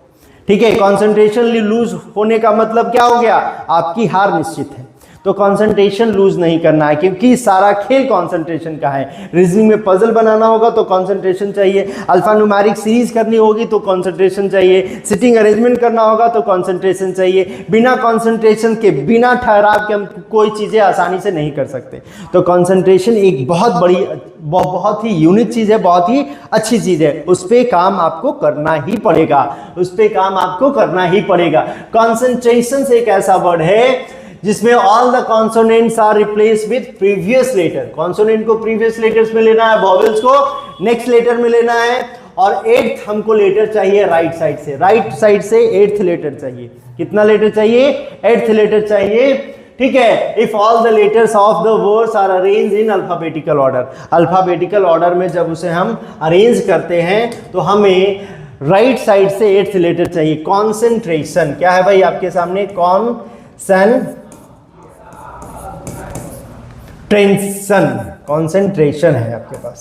ठीक है। कॉन्सेंट्रेशन लूज होने का मतलब क्या हो गया, आपकी हार निश्चित है। तो कंसंट्रेशन लूज नहीं करना है, क्योंकि सारा खेल कंसंट्रेशन का है। रीजनिंग में पजल बनाना होगा तो कंसंट्रेशन चाहिए, अल्फा न्यूमेरिक सीरीज करनी होगी तो कंसंट्रेशन चाहिए, सिटिंग अरेंजमेंट करना होगा तो कंसंट्रेशन चाहिए। बिना कंसंट्रेशन के, बिना ठहराव के हम कोई चीज़ें आसानी से नहीं कर सकते। तो कंसंट्रेशन एक बहुत ही यूनिक चीज़ है, बहुत ही अच्छी चीज़ है। उस पर काम आपको करना ही पड़ेगा, उस पर काम आपको करना ही पड़ेगा। कंसंट्रेशन एक ऐसा वर्ड है जिसमें all the consonants are replace with previous letter. Consonant को प्रीवियस लेटर्स में लेना है, वॉवेल्स को नेक्स्ट लेटर में लेना है, और एट्थ हमको लेटर चाहिए राइट साइड से। राइट साइड से एट्थ लेटर चाहिए। कितना लेटर चाहिए, एट्थ लेटर चाहिए, ठीक है। If all the letters of the words are arrange in alphabetical order, alphabetical order में जब उसे हम अरेंज करते हैं तो हमें राइट साइड से एट्थ लेटर चाहिए। कॉन्सेंट्रेशन क्या है भाई आपके सामने, कॉन्सेंट्रेशन है आपके पास।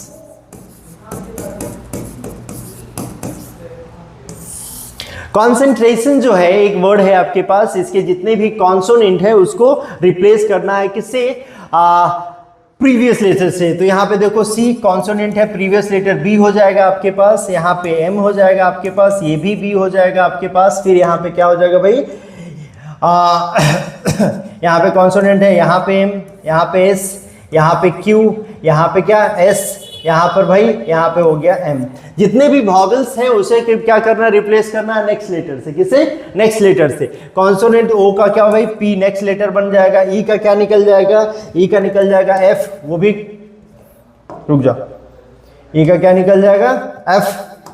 कॉन्सेंट्रेशन जो है एक वर्ड है आपके पास, इसके जितने भी कॉन्सोनेंट है उसको रिप्लेस करना है किससे, प्रीवियस लेटर से। तो यहाँ पे देखो सी कॉन्सोनेंट है, प्रीवियस लेटर बी हो जाएगा आपके पास, यहाँ पे एम हो जाएगा आपके पास, ये भी बी हो जाएगा आपके पास, फिर यहाँ पे क्या हो जाएगा भाई, यहाँ पे कॉन्सोनेंट है, यहाँ पे एम, यहाँ पे एस, यहाँ पे क्यू, यहाँ पे क्या एस, यहाँ पर भाई यहाँ पे हो गया एम। जितने भी वॉवेल्स हैं उसे क्या करना, रिप्लेस करना है नेक्स्ट लेटर से। किसे, नेक्स्ट लेटर से। कॉन्सोनेंट ओ का क्या भाई पी नेक्स्ट लेटर बन जाएगा, ई का क्या निकल जाएगा, ई का निकल जाएगा एफ, वो भी रुक जाओ, ई का क्या निकल जाएगा एफ,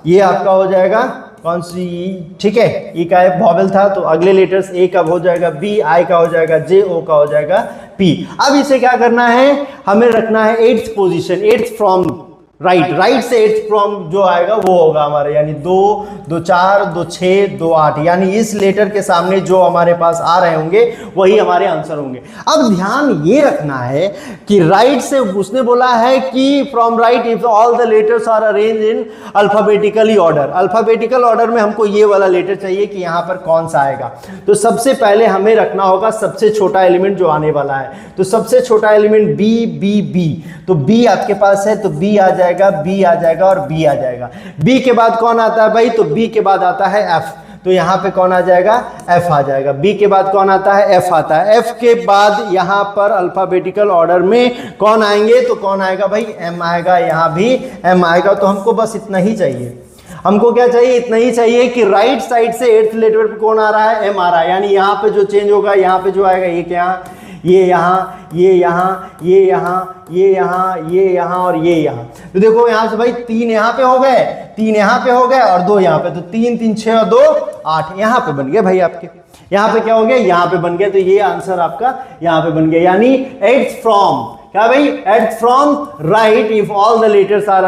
ये आपका हो जाएगा कौन सी, ठीक है, ई का एफ वॉवेल था तो अगले लेटर्स ए का हो जाएगा बी, आई का हो जाएगा जे, ओ का हो जाएगा पी। अब इसे क्या करना है, हमें रखना है 8th position, 8th from right, right से 8th फ्रॉम जो आएगा वो होगा हमारे, यानी 2, 2 4, 2 6, 2 8, यानी इस लेटर के सामने जो हमारे पास आ रहे होंगे वही हमारे आंसर होंगे। अब ध्यान ये रखना है कि राइट से उसने बोला है कि from right if all the letters are arrange in alphabetically order. Alphabetical order में हमको ये वाला लेटर चाहिए कि यहाँ पर कौन सा आएगा। तो सबसे पहले हमें रखना होगा सबसे छोटा एलिमेंट जो आने वाला है, तो सबसे छोटा एलिमेंट बी, बी, बी, तो बी आपके पास है तो बी आ जाएगा, बी आ जाएगा और बी आ जाएगा। बी के बाद कौन आता है भाई, तो बी के बाद आता है एफ, तो यहां पे कौन आ जाएगा, एफ आ जाएगा। बी के बाद कौन आता है, एफ आता है। एफ के बाद यहां पर अल्फाबेटिकल ऑर्डर में कौन आएंगे, तो कौन आएगा भाई, एम आएगा, यहां भी एम आएगा। तो हमको बस इतना ही चाहिए, हमको क्या चाहिए, इतना ही चाहिए कि राइट साइड से 8th लेटर पे कौन आ रहा है, एम आ रहा है, यानी यहां पे जो चेंज होगा, यहां पे जो आएगा ये क्या, ये यहाँ, ये यहाँ, ये यहाँ, ये यहाँ, ये यहाँ और ये यहाँ। तो देखो यहाँ से भाई 3 यहाँ पे हो गए, 3 यहाँ पे हो गए और 2 यहाँ पे, तो 3, 3, 6 और 2 8 यहाँ पे बन गए भाई आपके। यहाँ पे क्या हो गया, यहाँ पे बन गया, तो ये आंसर आपका यहाँ पे बन गया, यानी 8th फ्रॉम क्या भाई, 8th from right if all the letters are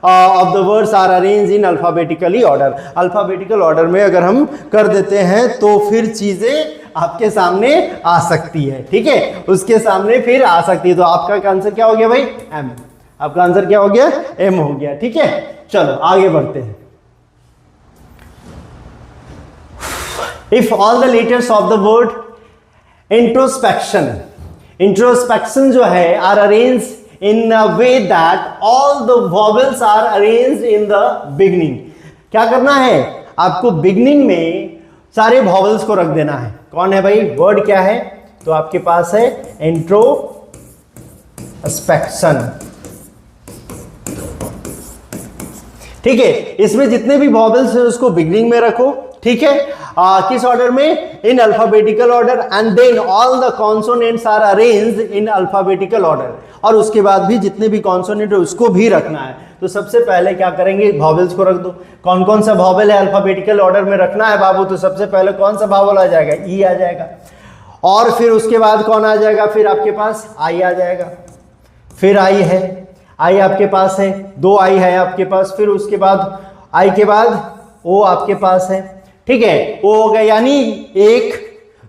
of the words are arrange in alphabetically order. Alphabetical order में अगर हम कर देते हैं तो फिर चीजें आपके सामने आ सकती है, ठीक है, उसके सामने फिर आ सकती है। तो आपका आंसर क्या हो गया भाई, एम, आपका आंसर क्या हो गया, एम हो गया, ठीक है। चलो आगे बढ़ते हैं। If all the letters of the word introspection, introspection जो है are arrange in a way that all the vowels are arranged in the beginning। क्या करना है आपको, बिगनिंग में सारे vowels को रख देना है। कौन है भाई, वर्ड क्या है, तो आपके पास है इंट्रोस्पेक्शन, ठीक है। इसमें जितने भी vowels है उसको बिगनिंग में रखो, ठीक है। किस ऑर्डर में, in alphabetical order, and then all the consonants are arranged in alphabetical order, और उसके बाद भी जितने भी कॉन्सोनेंट है उसको भी रखना है। तो सबसे पहले क्या करेंगे, वॉवेल्स को रख दो। कौन कौन सा वॉवेल है अल्फाबेटिकल ऑर्डर में रखना है बाबू, तो सबसे पहले कौन सा वॉवेल आ जाएगा, ई आ जाएगा, और फिर उसके बाद कौन आ जाएगा, फिर आपके पास आई आ जाएगा, फिर आई है, आई आपके पास है, 2 आई है आपके पास, फिर उसके बाद आई के बाद ओ आपके पास है, ठीक है, वो हो गया, यानी 1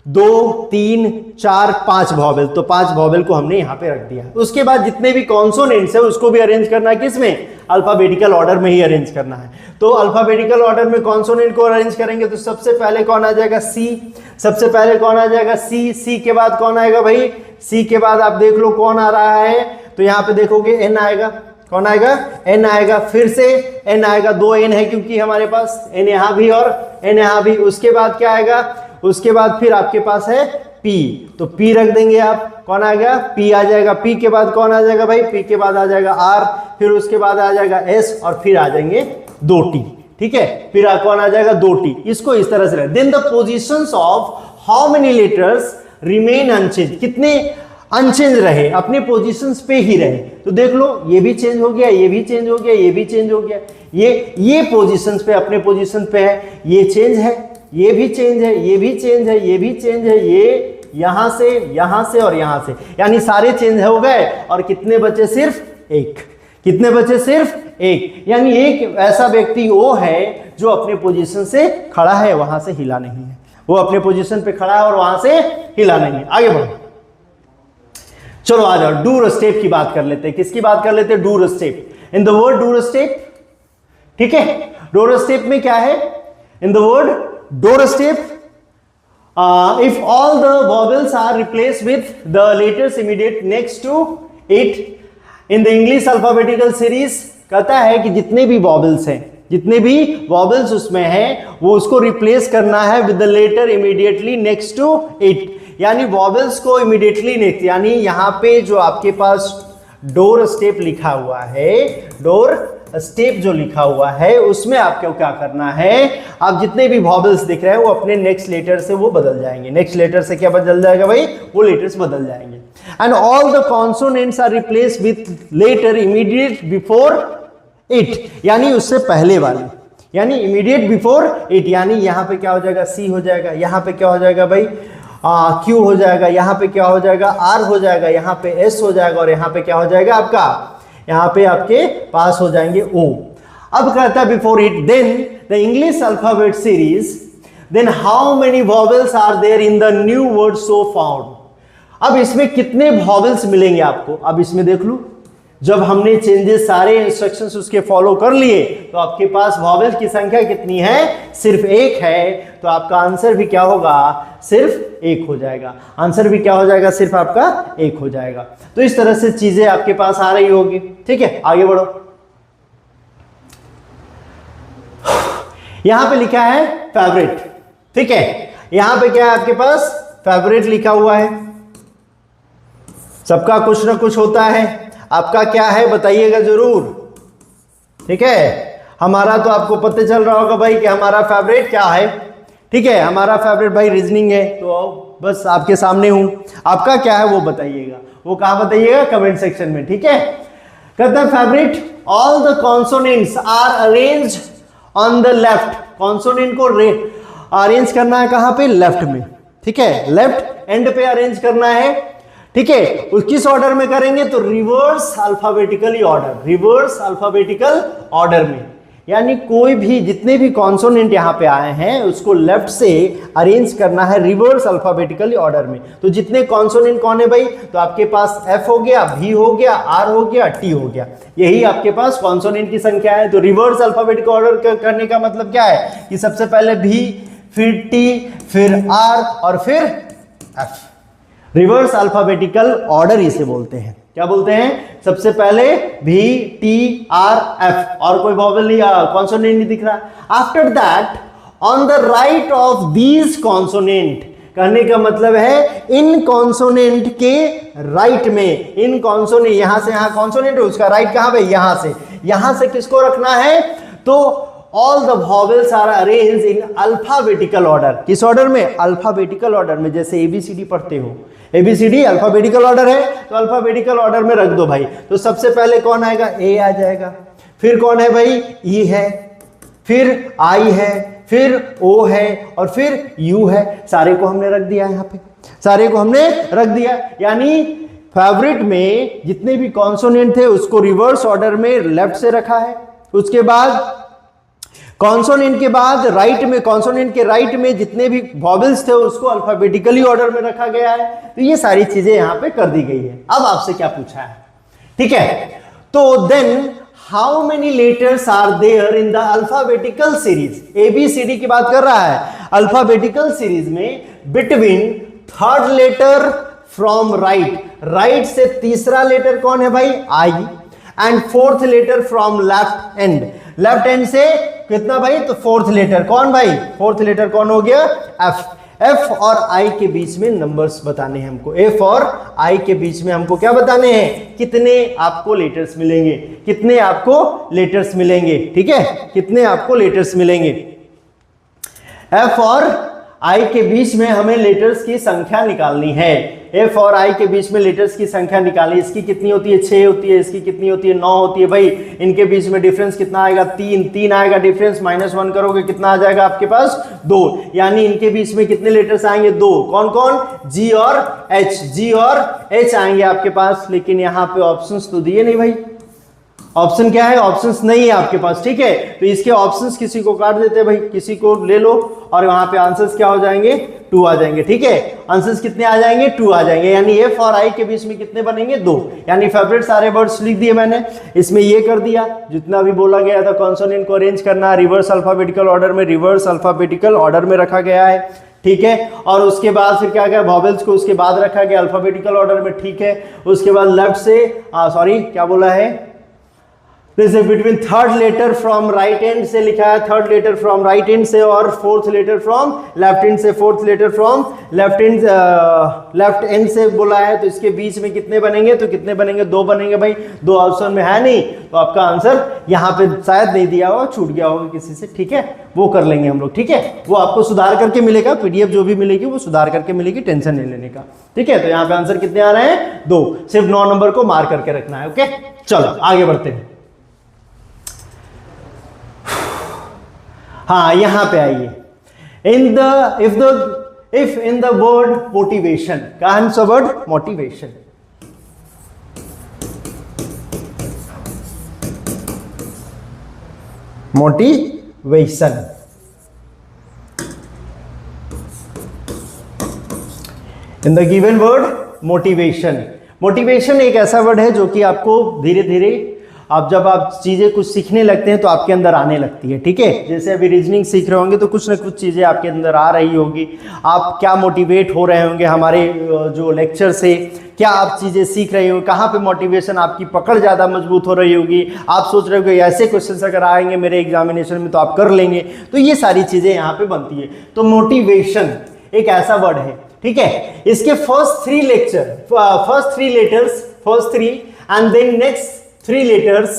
2 3 4 5 वॉवेल, तो 5 वॉवेल को हमने यहां पे रख दिया। उसके बाद जितने भी कॉन्सोनेंट्स है उसको भी अरेंज करना है, किसमें, अल्फाबेटिकल ऑर्डर में ही अरेंज करना है। तो अल्फाबेटिकल ऑर्डर में कॉन्सोनेंट को अरेंज करेंगे तो सबसे पहले कौन आ जाएगा, सी, सबसे पहले कौन आ जाएगा, सी, सी के बाद कौन आएगा भाई, सी के बाद आप देख लो कौन आ रहा है, तो यहां पे देखोगे एन आएगा, कौन आएगा, एन आएगा, फिर से एन आएगा, 2 एन है क्योंकि हमारे पास, एन यहां भी और एन यहां भी। उसके बाद क्या आएगा, उसके बाद फिर आपके पास है पी, तो पी रख देंगे आप, कौन आ गया, पी आ जाएगा। पी के बाद कौन आ जाएगा भाई, पी के बाद आ जाएगा आर, फिर उसके बाद आ जाएगा एस, और फिर आ जाएंगे 2 टी, ठीक है, फिर कौन आ जाएगा, 2 टी। इसको इस तरह से, then the positions of how many letters remain unchange, कितने अनचेंज रहे, अपने पोजीशंस पे ही रहे। तो देख लो ये भी चेंज हो गया, ये भी चेंज हो गया, ये भी चेंज हो गया, ये पोजीशंस पे अपने पोजीशन पे है, ये चेंज है, ये भी चेंज है, ये भी चेंज है, ये भी चेंज है, ये यहां से और यहां से, यानी सारे चेंज हो गए। और कितने बचे, सिर्फ एक, कितने बचे, सिर्फ एक, यानी एक ऐसा व्यक्ति वो है जो अपने पोजीशन से खड़ा है, वहां से हिला नहीं है, वो अपने पोजीशन पे खड़ा है और वहां से हिला नहीं है। आगे बढ़ो, चलो आ जाओ, डूर स्टेप की बात कर लेते हैं। किसकी बात कर लेते हैं, door step. In the word door step, ठीक है, डूर स्टेप में क्या है, in the word door step, if all the vowels are replaced with the letters immediate next to it in the English alphabetical series, कहता है कि जितने भी vowels हैं, जितने भी vowels उसमें हैं, वो उसको replace करना है with the letter immediately next to it, यानी vowels को immediately next, यानी यहाँ पे जो आपके पास डोर स्टेप लिखा हुआ है, डोर स्टेप जो लिखा हुआ है, उसमें आपको क्या करना है, आप जितने भी वॉवेल्स दिख रहे हैं वो अपने नेक्स्ट लेटर से वो बदल जाएंगे। नेक्स्ट लेटर से क्या बदल जाएगा भाई, वो लेटर्स बदल जाएंगे। And all the consonants are replace with letter immediate before it, यानी उससे पहले वाली, यानी इमीडिएट बिफोर इट, यानी यहाँ पे क्या हो जाएगा, सी हो जाएगा, यहाँ पे क्या हो जाएगा भाई, क्यू हो जाएगा, यहाँ पे क्या हो जाएगा, आर हो जाएगा, यहाँ पे एस हो जाएगा, और यहाँ पे क्या हो जाएगा आपका, यहाँ पे आपके पास हो जाएंगे ओ। अब कहता है before it, then the English alphabet series, then how many vowels are there in the new word so found. अब इसमें कितने वॉवेल्स मिलेंगे आपको, अब इसमें देख लो, जब हमने चेंजेस सारे इंस्ट्रक्शंस उसके फॉलो कर लिए तो आपके पास वॉवेल की संख्या कितनी है, सिर्फ एक है, तो आपका आंसर भी क्या होगा, सिर्फ एक हो जाएगा। आंसर भी क्या हो जाएगा, सिर्फ आपका एक हो जाएगा। तो इस तरह से चीजें आपके पास आ रही होगी। ठीक है, आगे बढ़ो। यहां पे लिखा है फेवरेट, ठीक है, यहां पे क्या है आपके पास, फेवरेट लिखा हुआ है। सबका कुछ ना कुछ होता है, आपका क्या है बताइएगा जरूर। ठीक है, हमारा तो आपको पता चल रहा होगा भाई कि हमारा फेवरेट क्या है। ठीक है, हमारा फेवरेट भाई रीजनिंग है, तो बस आपके सामने हूं। आपका क्या है वो बताइएगा, वो कहां बताइएगा, कमेंट सेक्शन में। ठीक है, कहता है favourite, all the consonants are arranged on the left. Consonant को अरेंज करना है कहां पे, लेफ्ट में। ठीक है, लेफ्ट एंड पे अरेंज करना है। ठीक है, किस ऑर्डर में करेंगे, तो reverse alphabetically order, reverse alphabetical order में, यानी कोई भी जितने भी कॉन्सोनेंट यहां पे आए हैं उसको लेफ्ट से अरेंज करना है रिवर्स अल्फाबेटिकली ऑर्डर में। तो जितने कॉन्सोनेंट कौन है भाई, तो आपके पास एफ हो गया, भी हो गया, आर हो गया, टी हो गया, यही आपके पास कॉन्सोनेंट की संख्या है। तो रिवर्स अल्फाबेटिकल ऑर्डर करने का मतलब क्या है कि सबसे पहले भी, फिर टी, फिर आर और फिर एफ। रिवर्स अल्फाबेटिकल ऑर्डर इसे बोलते हैं, क्या बोलते हैं, सबसे पहले भी, टी, आर, एफ, और कोई वॉवेल नहीं, कॉन्सोनेंट नहीं दिख रहा। After that on the right of these consonant, कहने का मतलब है इन कॉन्सोनेंट के राइट में, इन कॉन्सोनेंट, यहां से यहां कॉन्सोनेंट है, उसका राइट कहां पे, यहां से किसको रखना है, तो all the vowels are arrange in alphabetical order. किस ऑर्डर में, अल्फाबेटिकल ऑर्डर में। जैसे एबीसीडी पढ़ते हो, एबीसीडी अल्फाबेटिकल ऑर्डर है, तो अल्फाबेटिकल ऑर्डर में रख दो भाई। तो सबसे पहले कौन आएगा, ए आ जाएगा, फिर कौन है भाई, ई है, फिर आई है, फिर ओ है, और फिर यू है। सारे को हमने रख दिया यहां पे, सारे को हमने रख दिया। यानी फेवरेट में जितने भी कॉन्सोनेंट थे उसको रिवर्स ऑर्डर में लेफ्ट से रखा है। उसके बाद कॉन्सोनेंट के बाद राइट में, कॉन्सोनेंट के राइट में जितने भी वॉवेल्स थे उसको अल्फाबेटिकली ऑर्डर में रखा गया है। तो ये सारी चीजें यहां पे कर दी गई है। अब आपसे क्या पूछा है, ठीक है, तो then how many letters are there in the alphabetical series. A B C D की बात कर रहा है। अल्फाबेटिकल सीरीज में between third letter from right, right से तीसरा लेटर कौन है भाई, I, and fourth letter from left end, left end से कितना भाई, तो फोर्थ लेटर कौन भाई, फोर्थ लेटर कौन हो गया, एफ। एफ और आई के बीच में नंबर्स बताने हैं हमको, एफ और आई के बीच में हमको क्या बताने हैं, कितने आपको लेटर्स मिलेंगे, कितने आपको लेटर्स मिलेंगे। ठीक है, कितने आपको लेटर्स मिलेंगे। एफ और आई के बीच में हमें लेटर्स की संख्या निकालनी है। एफ और आई के बीच में लेटर्स की संख्या निकालनी, इसकी कितनी होती है, 6 होती है, इसकी कितनी होती है, 9 होती है। भाई इनके बीच में डिफरेंस कितना आएगा, 3 आएगा डिफरेंस, -1 करोगे कितना आ जाएगा आपके पास, 2। यानी इनके बीच में कितने लेटर्स आएंगे, 2। कौन कौन, जी और एच, जी और एच आएंगे आपके पास। लेकिन यहाँ पे ऑप्शंस तो दिए नहीं भाई, ऑप्शन क्या है, ऑप्शंस नहीं है आपके पास। ठीक है, तो इसके ऑप्शंस किसी को काट देते हैं भाई, किसी को ले लो, और वहां पे आंसर्स क्या हो जाएंगे, 2 आ जाएंगे। ठीक है, आंसर्स कितने आ जाएंगे? 2 आ जाएंगे। यानी एफ और आई के बीच में कितने बनेंगे? 2। यानी फेवरेट सारे वर्ड्स लिख दिए मैंने, इसमें ये कर दिया जितना भी बोला गया था। कॉन्सोनेंट को अरेंज करना रिवर्स अल्फाबेटिकल ऑर्डर में, रिवर्स अल्फाबेटिकल ऑर्डर में रखा गया है। ठीक है, और उसके बाद फिर क्या क्या वॉवेल्स को उसके बाद रखा गया अल्फाबेटिकल ऑर्डर में। ठीक है, उसके बाद लेफ्ट से क्या बोला है, जैसे between third letter from right end से लिखा है, third letter from right end से, और fourth letter from left end से, fourth letter from left end से बोला है। तो इसके बीच में कितने बनेंगे? तो कितने बनेंगे? 2 बनेंगे भाई। 2 ऑप्शन में है नहीं, तो आपका आंसर यहाँ पे शायद नहीं दिया होगा, छूट गया होगा किसी से। ठीक है, वो कर लेंगे हम लोग। ठीक है, वो आपको सुधार करके मिलेगा, पीडीएफ जो भी मिलेगी वो सुधार करके मिलेगी, टेंशन नहीं लेने का। ठीक है, तो यहाँ पे आंसर कितने आ रहे हैं? 2। सिर्फ 9 नंबर को मार्क करके रखना है। ओके, चलो आगे बढ़ते हैं। हाँ, यहां पे आइए। If in the word motivation, कौन सा word? Motivation. Motivation. In the given word motivation. Motivation एक ऐसा वर्ड है जो कि आपको धीरे धीरे जब आप चीज़ें कुछ सीखने लगते हैं तो आपके अंदर आने लगती है। ठीक है, जैसे अभी रीजनिंग सीख रहे होंगे तो कुछ ना कुछ चीज़ें आपके अंदर आ रही होगी। आप क्या मोटिवेट हो रहे होंगे हमारे जो लेक्चर से, क्या आप चीज़ें सीख रहे हो, कहाँ पे मोटिवेशन आपकी पकड़ ज़्यादा मजबूत हो रही होगी। आप सोच रहे हो कि ऐसे क्वेश्चंस अगर आएंगे मेरे एग्जामिनेशन में तो आप कर लेंगे। तो ये सारी चीज़ें यहाँ पे बनती है। तो मोटिवेशन एक ऐसा वर्ड है। ठीक है, इसके first 3 letters and then next 3 letters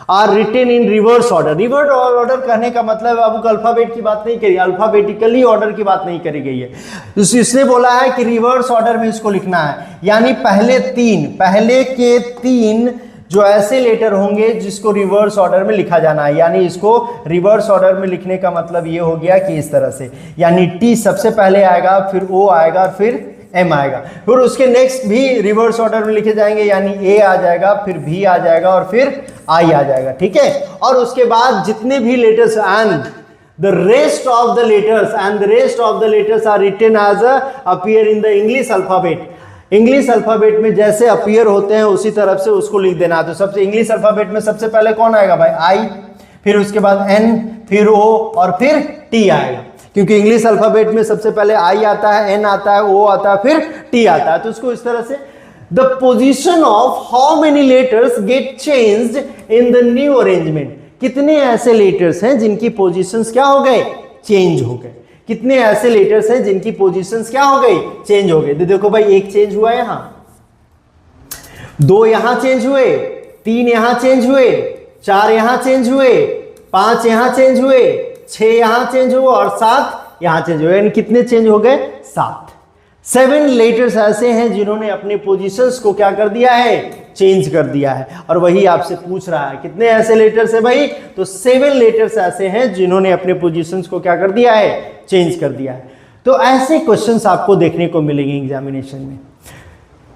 are written in reverse order। Reverse order कहने का मतलब अब अल्फाबेट की बात नहीं करी, अल्फाबेटिकली ऑर्डर की बात नहीं करी गई है। इसने बोला है कि रिवर्स ऑर्डर में इसको लिखना है, यानी पहले के 3 जो ऐसे लेटर होंगे जिसको रिवर्स ऑर्डर में लिखा जाना है। यानी इसको रिवर्स ऑर्डर में लिखने का मतलब ये हो गया कि इस तरह से, यानी टी सबसे पहले आएगा, फिर ओ आएगा, फिर एम आएगा, फिर उसके नेक्स्ट भी रिवर्स ऑर्डर में लिखे जाएंगे, यानी ए आ जाएगा, फिर भी आ जाएगा और फिर आई आ जाएगा। ठीक है, और उसके बाद जितने भी letters and the rest of the letters are written as appear in the English alphabet. English alphabet में जैसे अपीयर होते हैं उसी तरफ से उसको लिख देना। तो सबसे इंग्लिश अल्फाबेट में सबसे पहले कौन आएगा भाई? आई, फिर उसके बाद एन, फिर ओ और फिर टी आएगा, क्योंकि इंग्लिश अल्फाबेट में सबसे पहले आई आता है, एन आता है, ओ आता है, फिर टी आता है। तो उसको इस तरह से the position of how many letters get changed in the new arrangement. कितने ऐसे लेटर्स हैं जिनकी पोजीशंस क्या हो गए? चेंज हो गए। कितने ऐसे लेटर्स हैं जिनकी पोजीशंस क्या हो गई? चेंज हो गए। देखो भाई, एक चेंज हुआ यहां, 2 यहां चेंज हुए, 3 यहां चेंज हुए, 4 यहां चेंज हुए, 5 यहां चेंज हुए, 6 यहां चेंज हुआ और 7 यहां चेंज हुए। यानी कितने चेंज हो गए? 7 लेटर्स ऐसे हैं जिन्होंने अपने पोजीशंस को क्या कर दिया है? चेंज कर दिया है। और वही आपसे पूछ रहा है कितने ऐसे लेटर्स है भाई? तो 7 लेटर्स ऐसे हैं जिन्होंने अपने पोजीशंस को क्या कर दिया है? चेंज कर दिया है। तो ऐसे क्वेश्चंस आपको देखने को मिलेंगे एग्जामिनेशन में।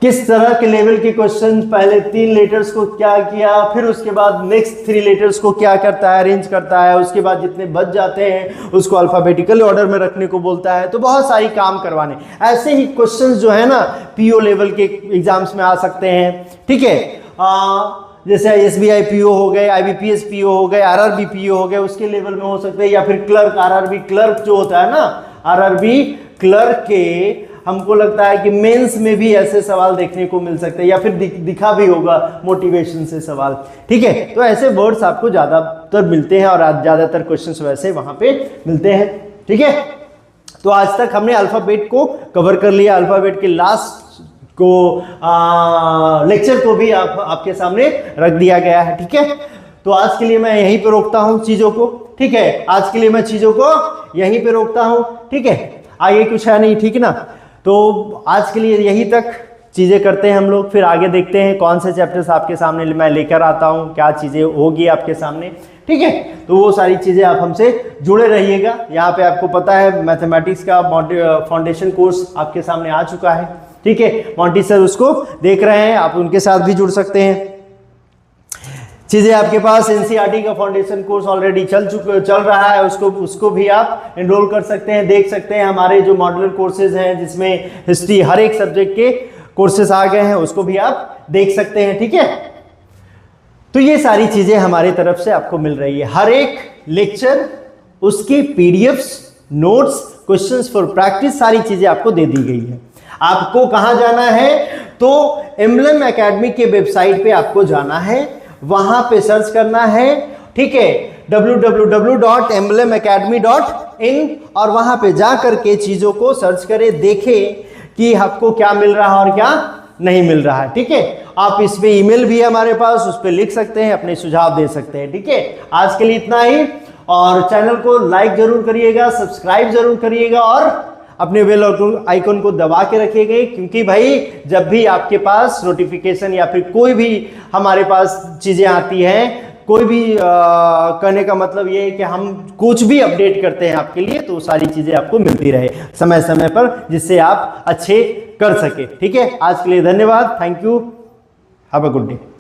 किस तरह के लेवल के क्वेश्चन, पहले 3 लेटर्स को क्या किया, फिर उसके बाद नेक्स्ट 3 लेटर्स को क्या करता है? अरेंज करता है। उसके बाद जितने बच जाते हैं उसको अल्फाबेटिकल ऑर्डर में रखने को बोलता है। तो बहुत सारी काम करवाने। ऐसे ही क्वेश्चंस जो है ना पीओ लेवल के एग्जाम्स में आ सकते हैं। ठीक है, जैसे एसबीआई पीओ हो गए, आईबीपीएस पीओ हो गए, आरआरबी पीओ हो गए, उसके लेवल में हो सकते हैं। या फिर क्लर्क, आरआरबी क्लर्क जो होता है ना, आरआरबी क्लर्क के हमको लगता है कि मेंस में भी ऐसे सवाल देखने को मिल सकते हैं, या फिर दिखा भी होगा मोटिवेशन से सवाल। ठीक है, तो ऐसे वर्ड्स आपको ज्यादातर मिलते हैं और ज्यादातर क्वेश्चंस वैसे वहां पे मिलते हैं। ठीक है, तो आज तक हमने अल्फाबेट को कवर कर लिया। अल्फाबेट के लास्ट को लेक्चर को भी आपके सामने रख दिया गया है। ठीक है, तो आज के लिए मैं यहीं पे रोकता हूं चीजों को। ठीक है, आज के लिए मैं चीजों को यहीं पे रोकता हूं। ठीक है, आगे कुछ है नहीं। ठीक है ना, तो आज के लिए यहीं तक चीज़ें करते हैं हम लोग, फिर आगे देखते हैं कौन से चैप्टर्स आपके सामने मैं लेकर आता हूँ, क्या चीज़ें होगी आपके सामने। ठीक है, तो वो सारी चीज़ें आप हमसे जुड़े रहिएगा। यहाँ पे आपको पता है मैथमेटिक्स का फाउंडेशन कोर्स आपके सामने आ चुका है। ठीक है, मॉन्टी सर उसको देख रहे हैं, आप उनके साथ भी जुड़ सकते हैं। चीजें आपके पास एनसीईआरटी का फाउंडेशन कोर्स ऑलरेडी चल रहा है, उसको भी आप एनरोल कर सकते हैं, देख सकते हैं। हमारे जो मॉड्यूलर कोर्सेज हैं जिसमें हिस्ट्री हर एक सब्जेक्ट के कोर्सेज आ गए हैं, उसको भी आप देख सकते हैं। ठीक है, तो ये सारी चीजें हमारी तरफ से आपको मिल रही है। हर एक लेक्चर, उसके PDFs, notes, questions for practice, सारी चीजें आपको दे दी गई है। आपको कहां जाना है, तो एम्बलम एकेडमी के वेबसाइट पे आपको जाना है, वहां पे सर्च करना है। ठीक है, www.emblemacademy.in, और वहां पे जा करके चीजों को सर्च करें, देखें कि आपको क्या मिल रहा है और क्या नहीं मिल रहा है। ठीक है, आप इस पे ईमेल भी है हमारे पास, उस पे लिख सकते हैं, अपने सुझाव दे सकते हैं। ठीक है, आज के लिए इतना ही, और चैनल को लाइक जरूर करिएगा, सब्सक्राइब जरूर करिएगा, और अपने बेल आइकन को दबा के रखिएगा, क्योंकि भाई जब भी आपके पास नोटिफिकेशन या फिर कोई भी हमारे पास चीजें आती हैं, कोई भी कहने का मतलब ये है कि हम कुछ भी अपडेट करते हैं आपके लिए, तो सारी चीजें आपको मिलती रहे समय समय पर, जिससे आप अच्छे कर सके। ठीक है, आज के लिए धन्यवाद, thank you, have a good day.